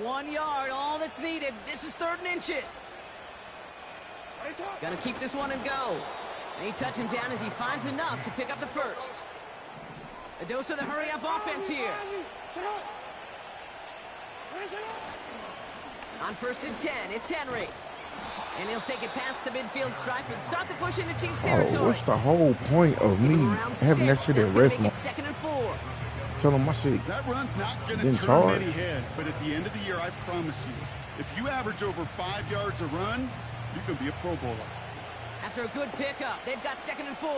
C: One yard, all that's needed. This is 3rd and inches. Got to keep this one and go. And he touch him down as he finds enough to pick up the first. A dose of the hurry-up offense here. On 1st and 10, it's Henry. And he'll take it past the midfield stripe and start the push into Chiefs territory.
A: What's the whole point of me having that shit at rest?
C: 2nd and 4.
A: Tell him my shit.
D: That run's not going to turn many heads, but at the end of the year, I promise you, if you average over 5 yards a run, you can be a Pro Bowler.
C: After a good pickup, they've got 2nd and 4.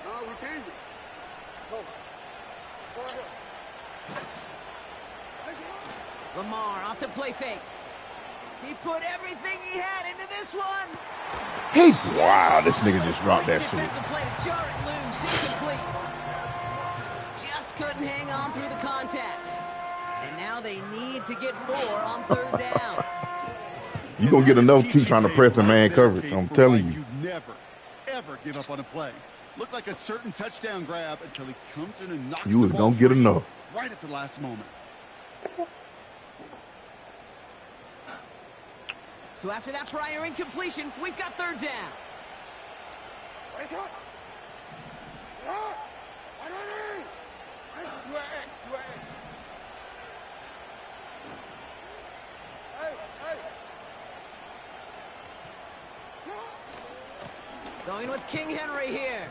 D: No, we change it. Go.
C: Lamar off the play fake. He put everything he had into this one.
A: Wow, this nigga just dropped that shit.
C: Defensive play to jar it loose, incomplete. Just couldn't hang on through the contact. And now they need to get 4 on 3rd down.
A: You gonna get another team trying to press the man coverage. I'm telling you.
D: You never, ever give up on a play. Looked like a certain touchdown grab until he comes in and knocks the ball.
A: You don't get enough.
D: Right at the last moment.
C: So after that prior incompletion, we've got 3rd down. Going with King Henry here.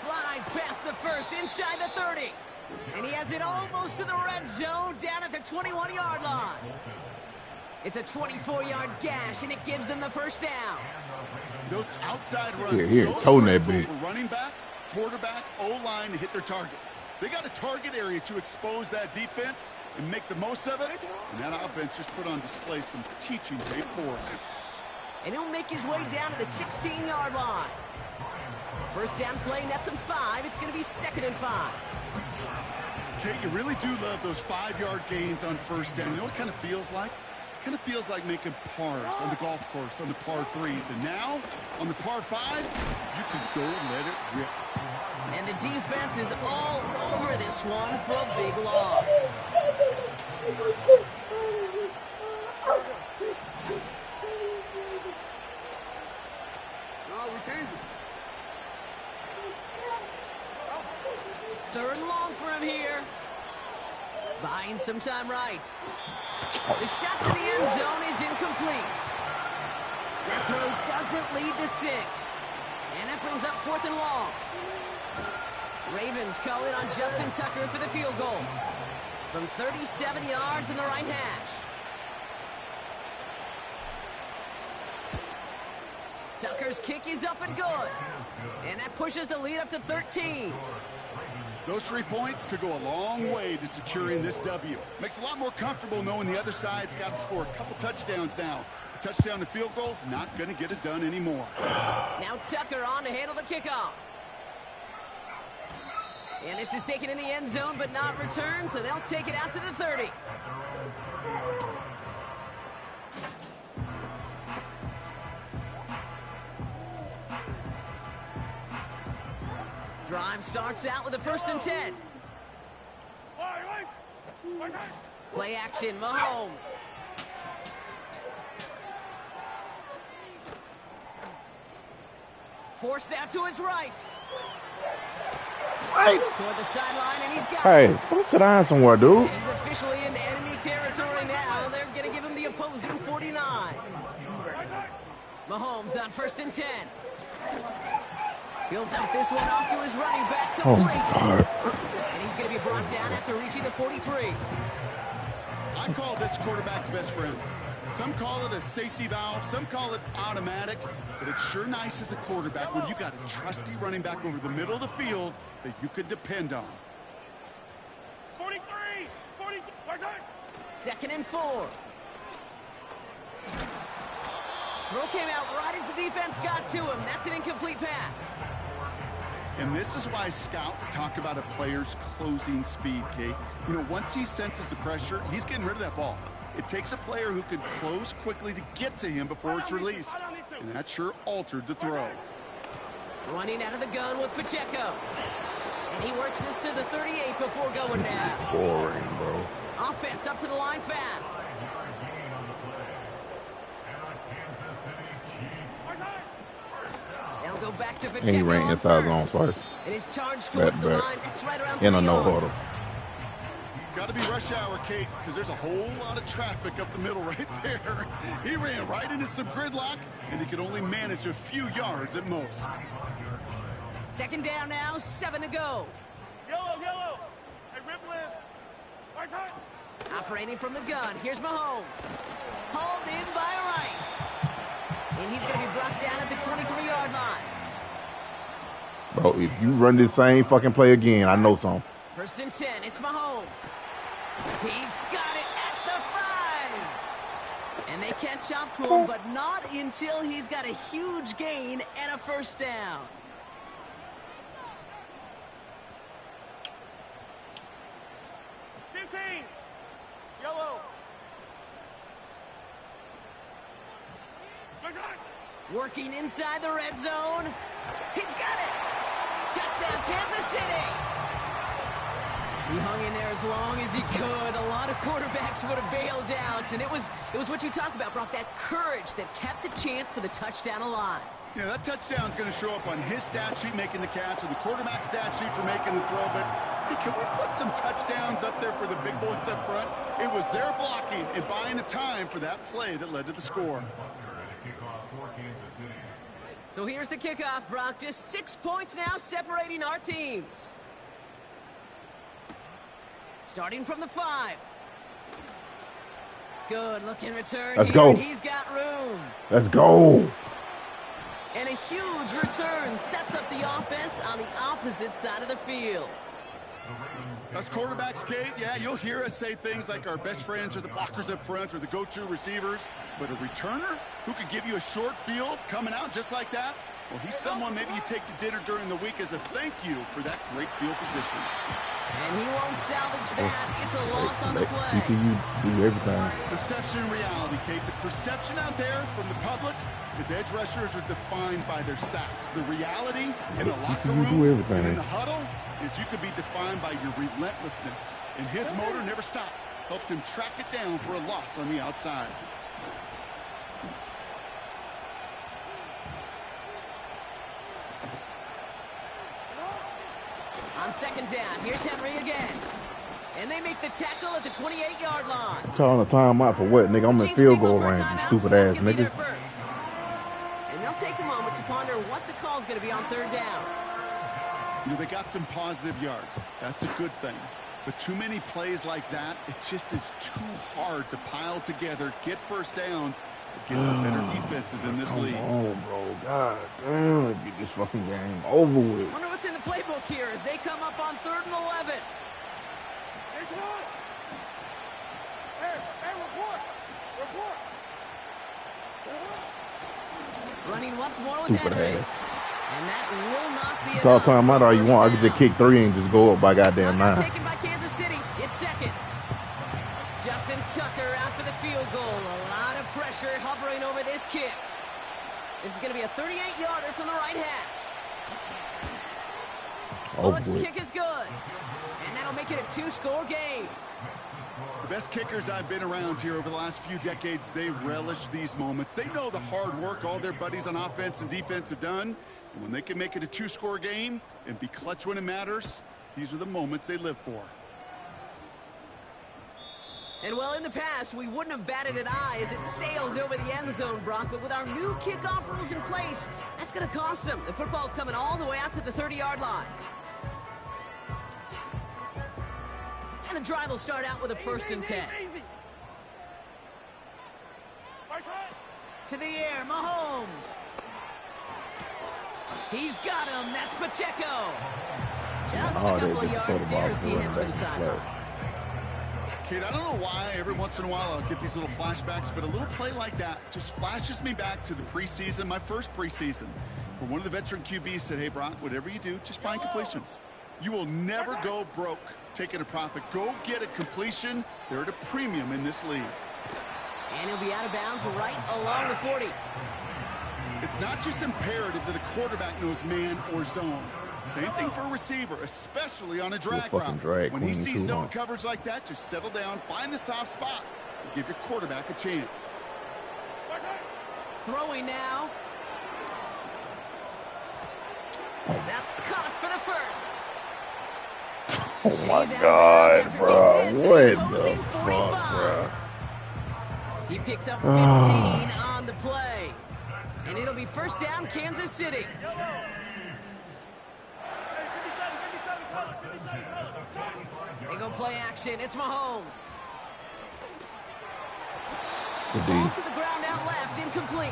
C: Flies past the first, inside the 30. And he has it almost to the red zone, down at the 21-yard line. It's a 24-yard gash, and it gives them the first down.
D: Those outside runs
A: so critical
D: for running back, quarterback, O-line to hit their targets. They got a target area to expose that defense and make the most of it. And that offense just put on display some teaching tape for him.
C: And he'll make his way down to the 16-yard line. First down play nets him 5. It's going to be 2nd and 5.
D: Kate, you really do love those 5-yard gains on first down. You know what it kind of feels like? Kind of feels like making pars on the golf course on the par 3s. And now, on the par 5s, you can go and let it rip.
C: And the defense is all over this one for a big loss.
D: No, we changed it.
C: 3rd and long for him here. Buying some time right. The shot to the end zone is incomplete. That throw doesn't lead to 6. And that brings up 4th and long. Ravens call in on Justin Tucker for the field goal. From 37 yards in the right hash. Tucker's kick is up and good. And that pushes the lead up to 13.
D: Those 3 points could go a long way to securing this W. Makes it a lot more comfortable knowing the other side's got to score a couple touchdowns now. A touchdown to field goals, not going to get it done anymore.
C: Now Tucker on to handle the kickoff. And this is taken in the end zone, but not returned, so they'll take it out to the 30. Drive starts out with a 1st and 10. Play action, Mahomes. Forced out to his right. Toward the sideline, and he's got it.
A: Hey, go sit down somewhere, dude.
C: He's officially in enemy territory now. They're going to give him the opposing 49. Mahomes on 1st and 10. He'll dump this one off to his running back, complete.
A: Oh,
C: and he's going to be brought down after reaching the 43.
D: I I call this quarterback's best friend. Some call it a safety valve, some call it automatic, but it's sure nice as a quarterback when you got a trusty running back over the middle of the field that you can depend on.
E: 43, 42, right side.
C: 2nd and 4. Throw came out right as the defense got to him. That's an incomplete pass.
D: And this is why scouts talk about a player's closing speed, Kate. You know, once he senses the pressure, he's getting rid of that ball. It takes a player who can close quickly to get to him before it's released. And that sure altered the throw.
C: Running out of the gun with Pacheco. And he works this to the 38 before going down.
A: Boring, bro.
C: Offense up to the line fast. They'll go back to Pacheco.
A: And he ran inside zone twice.
C: It is charged towards the line. That's right around
A: in a
C: 3
A: no
C: yards.
A: huddle.
D: Got to be rush hour, Kate, because there's a whole lot of traffic up the middle right there. He ran right into some gridlock, and he could only manage a few yards at most.
C: 2nd down now, 7 to go.
E: Yellow, yellow. Hey, Ripley. Right side.
C: Operating from the gun, here's Mahomes. Hauled in by Rice. And he's going to be brought down at the 23-yard line.
A: Bro, if you run this same fucking play again, I know something.
C: 1st and 10, it's Mahomes. He's got it at the 5. And they catch up to him, but not until he's got a huge gain and a 1st down.
E: Yellow.
C: Working inside the red zone. He's got it. Touchdown, Kansas City. He hung in there as long as he could. A lot of quarterbacks would have bailed out. And it was what you talk about, Brock, that courage that kept the chant for the touchdown alive.
D: Yeah, that touchdown's going to show up on his stat sheet making the catch, or the quarterback stat sheet for making the throw. But hey, can we put some touchdowns up there for the big boys up front? It was their blocking and buying of time for that play that led to the score.
C: So here's the kickoff, Brock. Just 6 points now separating our teams. Starting from the 5. Good looking return.
A: Let's
C: here,
A: go.
C: And he's got room.
A: Let's go.
C: And a huge return sets up the offense on the opposite side of the field.
D: Us quarterbacks, Kate, yeah, you'll hear us say things like our best friends are the blockers up front or the go-to receivers. But a returner who could give you a short field coming out just like that, well, he's someone maybe you take to dinner during the week as a thank you for that great field position.
C: And he won't salvage that. It's a loss on the play.
A: CPU do everything.
D: Perception and reality, Kate. The perception out there from the public is edge rushers are defined by their sacks. The reality in the locker room and in the huddle is you could be defined by your relentlessness. And his motor never stopped. Helped him track it down for a loss on the outside.
C: On 2nd down, here's Henry again. And they make the tackle at the 28-yard line.
A: Calling a timeout for what, nigga? I'm in field goal range, you stupid ass nigga.
C: And they'll take a moment to ponder what the call's going to be on 3rd down.
D: You know, they got some positive yards. That's a good thing. But too many plays like that, it just is too hard to pile together, get 1st downs against the better defenses in this league.
A: Oh, bro. God damn, let's get this fucking game over with.
C: Wonder what's in the playbook here as they come up on 3rd and 11.
E: There's one. Hey, report.
C: Running once more with
A: Stupid
C: Henry.
A: ass.
C: And that will not be
A: Call
C: enough.
A: timeout all you want. I could just kick 3 and just go up by goddamn 9.
C: Taken by Kansas City. It's 2nd. Justin Tucker out for the field goal. A lot of pressure hovering over this kick. This is going to be a 38-yarder from the right hash. Bullock's kick is good. And that'll make it a 2-score game.
D: The best kickers I've been around here over the last few decades, they relish these moments. They know the hard work all their buddies on offense and defense have done. And when they can make it a 2-score game and be clutch when it matters, these are the moments they live for.
C: And well, in the past, we wouldn't have batted an eye as it sailed over the end zone, Brock. But with our new kickoff rules in place, that's going to cost them. The football's coming all the way out to the 30-yard line. And the drive will start out with a 1st and 10. To the air, Mahomes. He's got him. That's Pacheco. Just a couple of yards here as he heads for the sideline.
D: Kid, I don't know why every once in a while I'll get these little flashbacks, but a little play like that just flashes me back to the preseason, my first preseason, where one of the veteran QBs said, hey, Brock, whatever you do, just find completions. You will never go broke taking a profit. Go get a completion. They're at a premium in this league.
C: And he'll be out of bounds right along the 40.
D: It's not just imperative that a quarterback knows man or zone. Same thing for a receiver, especially on a drag route. When he sees zone coverage like that, just settle down, find the soft spot, and give your quarterback a chance.
C: Throwing now. That's caught for the first.
A: Oh my God, bro. What the fuck, bro?
C: He picks up 15 on the play. And it'll be first down, Kansas City. They go play action. It's Mahomes. Falls to the ground out left, incomplete.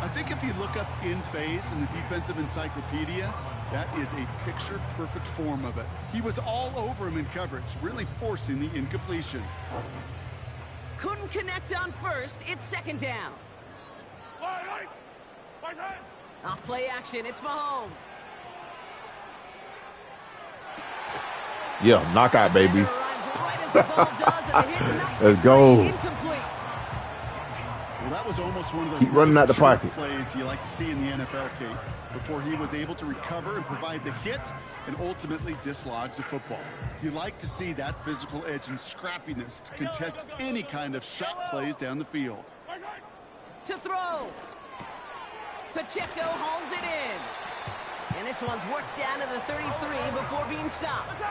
D: I think if you look up in phase in the defensive encyclopedia, that is a picture-perfect form of it. He was all over him in coverage, really forcing the incompletion.
C: Couldn't connect on first. It's second down. Off play action. It's Mahomes.
A: Yeah, knockout, baby.
C: Let's go.
D: Well, that was almost one of those
A: Keep running out the pocket
D: plays you like to see in the NFL, Kate, before he was able to recover and provide the hit and ultimately dislodge the football. You like to see that physical edge and scrappiness to contest any kind of shot plays down the field.
C: To throw. Pacheco hauls it in. And this one's worked down to the 33 before being stopped.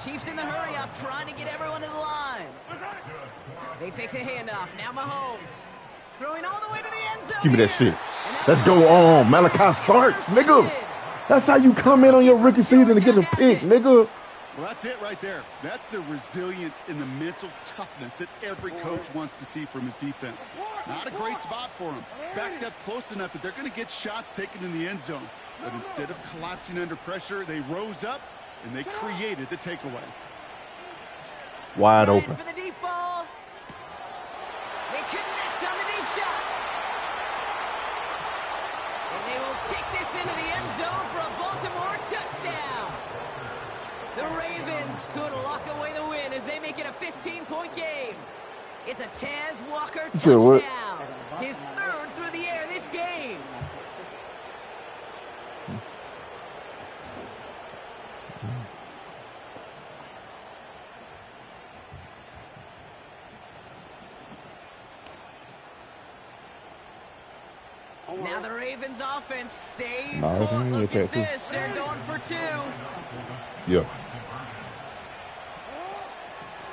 C: Chiefs in the hurry-up, trying to get everyone to the line. They fake the handoff. Now Mahomes. Throwing all the way to the end zone.
A: Give me that shit. Let's go on. Malachi Starks, nigga. That's how you come in on your rookie season to get a pick, nigga.
D: Well, that's it right there. That's the resilience and the mental toughness that every coach wants to see from his defense. Not a great spot for him. Backed up close enough that they're going to get shots taken in the end zone. But instead of collapsing under pressure, they rose up and they created the takeaway.
A: Wide open.
C: For the deep ball. They connect on the deep shot. And they will take this into the end zone for a Baltimore touchdown. The Ravens could lock away the win as they make it a 15-point game. It's a Taz Walker touchdown. His third through the air this game. Now the Ravens offense stay put. Look at this. They're going for two.
A: Yeah.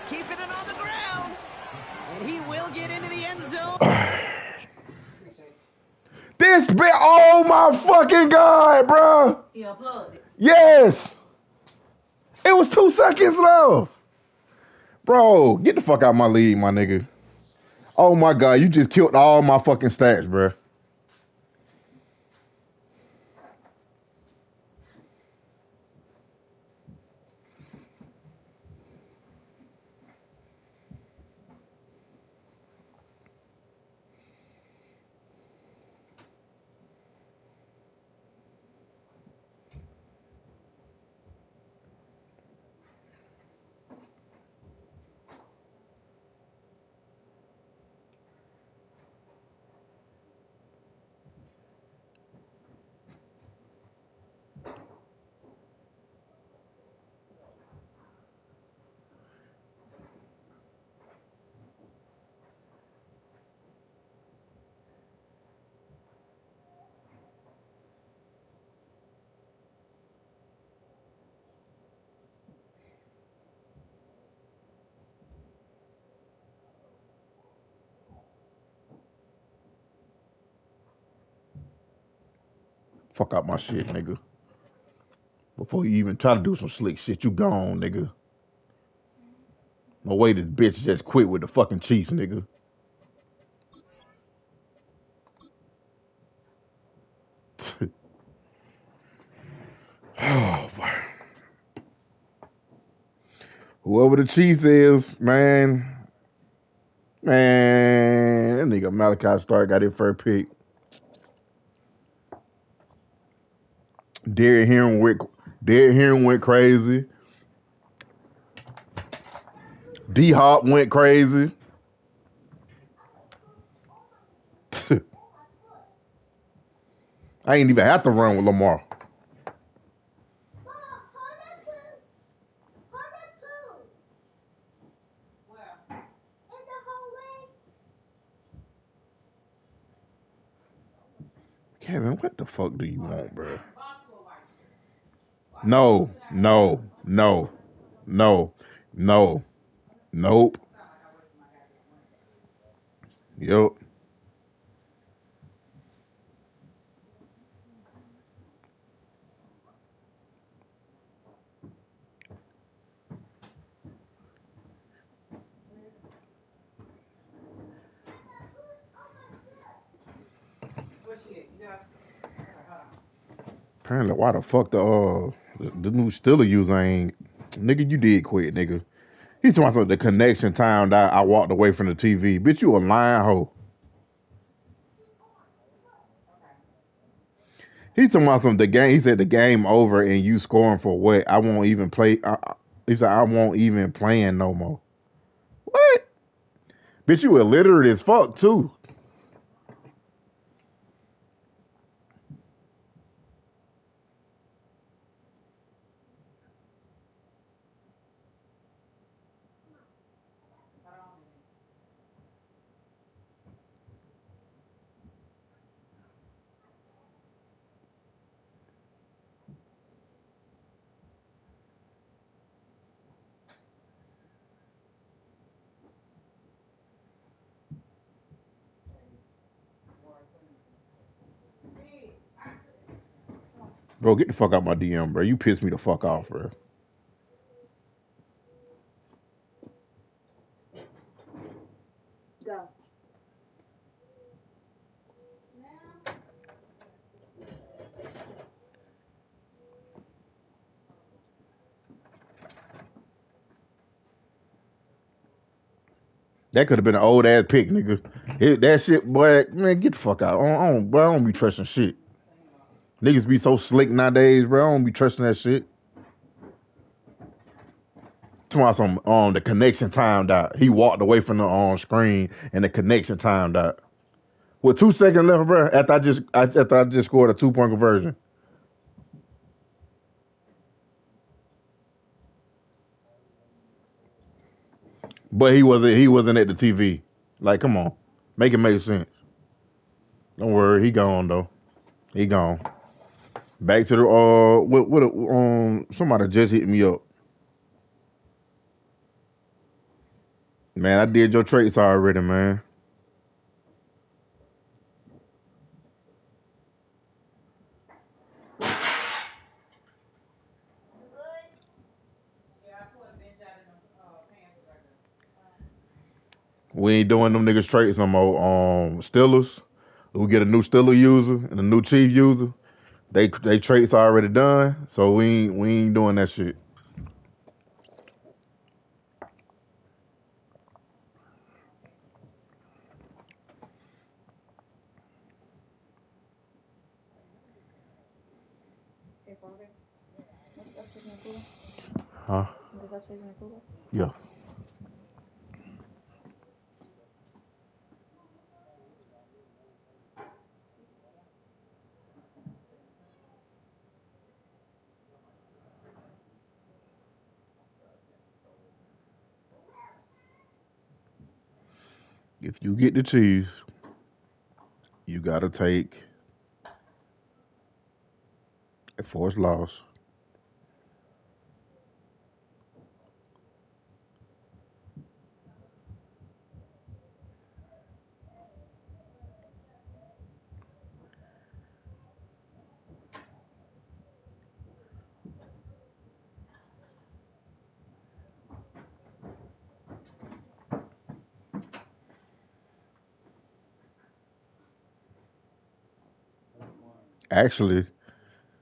C: Keeping it on the ground. And he will get into the end zone.
A: This bit, oh my fucking God, bro. Yes. It was 2 seconds left. Bro, get the fuck out of my league, my nigga. Oh my God, you just killed all my fucking stats, bro. Fuck out my shit, nigga. Before you even try to do some slick shit, you gone, nigga. No way this bitch just quit with the fucking Chiefs, nigga. Whoever the Chiefs is, man, that nigga Malachi Stark got his first pick. Derrick Henry went crazy. D Hop went crazy. I ain't even have to run with Lamar. Kevin, what the fuck do you want, bro? No. Nope. Yep. Apparently, why the fuck the new Steeler user ain't, nigga? You did quit, nigga. He talking about the connection time that I walked away from the TV. Bitch, you a lying hoe. He talking about the game. He said the game over and you scoring for what? I won't even play. He said I won't even playing no more. What? Bitch, you illiterate as fuck too. Bro, get the fuck out my DM, bro. You pissed me the fuck off, bro.
B: Go.
A: That could have been an old ass pick, nigga. That shit, boy, man, get the fuck out. I don't be trusting shit. Niggas be so slick nowadays, bro. I don't be trusting that shit. Tomorrow some the connection timed out. He walked away from the on screen and the connection timed out. With 2 seconds left, bro, after I just scored a 2-point conversion. But he wasn't at the TV. Like, come on. Make it make sense. Don't worry, he gone though. He gone. Back to the somebody just hit me up. Man, I did your traits already, man. We ain't doing them niggas traits no more. Steelers. We get a new Steeler user and a new Chief user. They traits already done, so we ain't doing that shit. Huh? Yeah. If you get the cheese, you gotta take a forced loss.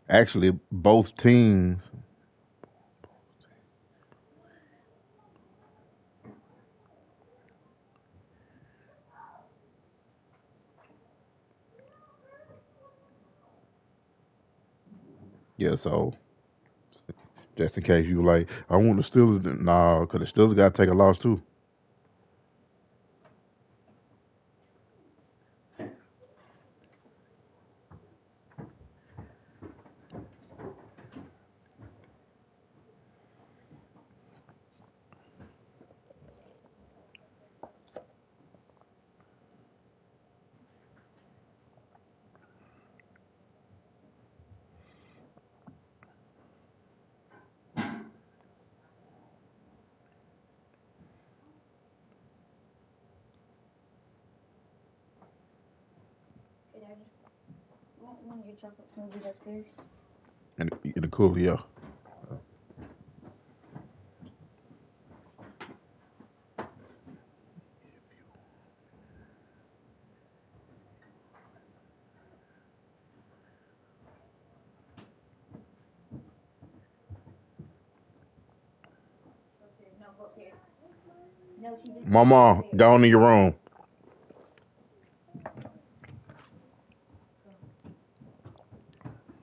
A: Actually, both teams Yeah, so just in case you like, I want the Steelers. Nah, because the Steelers got to take a loss too.
B: Did I just want one of your chocolate smoothies upstairs?
A: In the cooler, yeah.
B: Upstairs. No, go upstairs. No, she just.
A: Mama, go on in your room.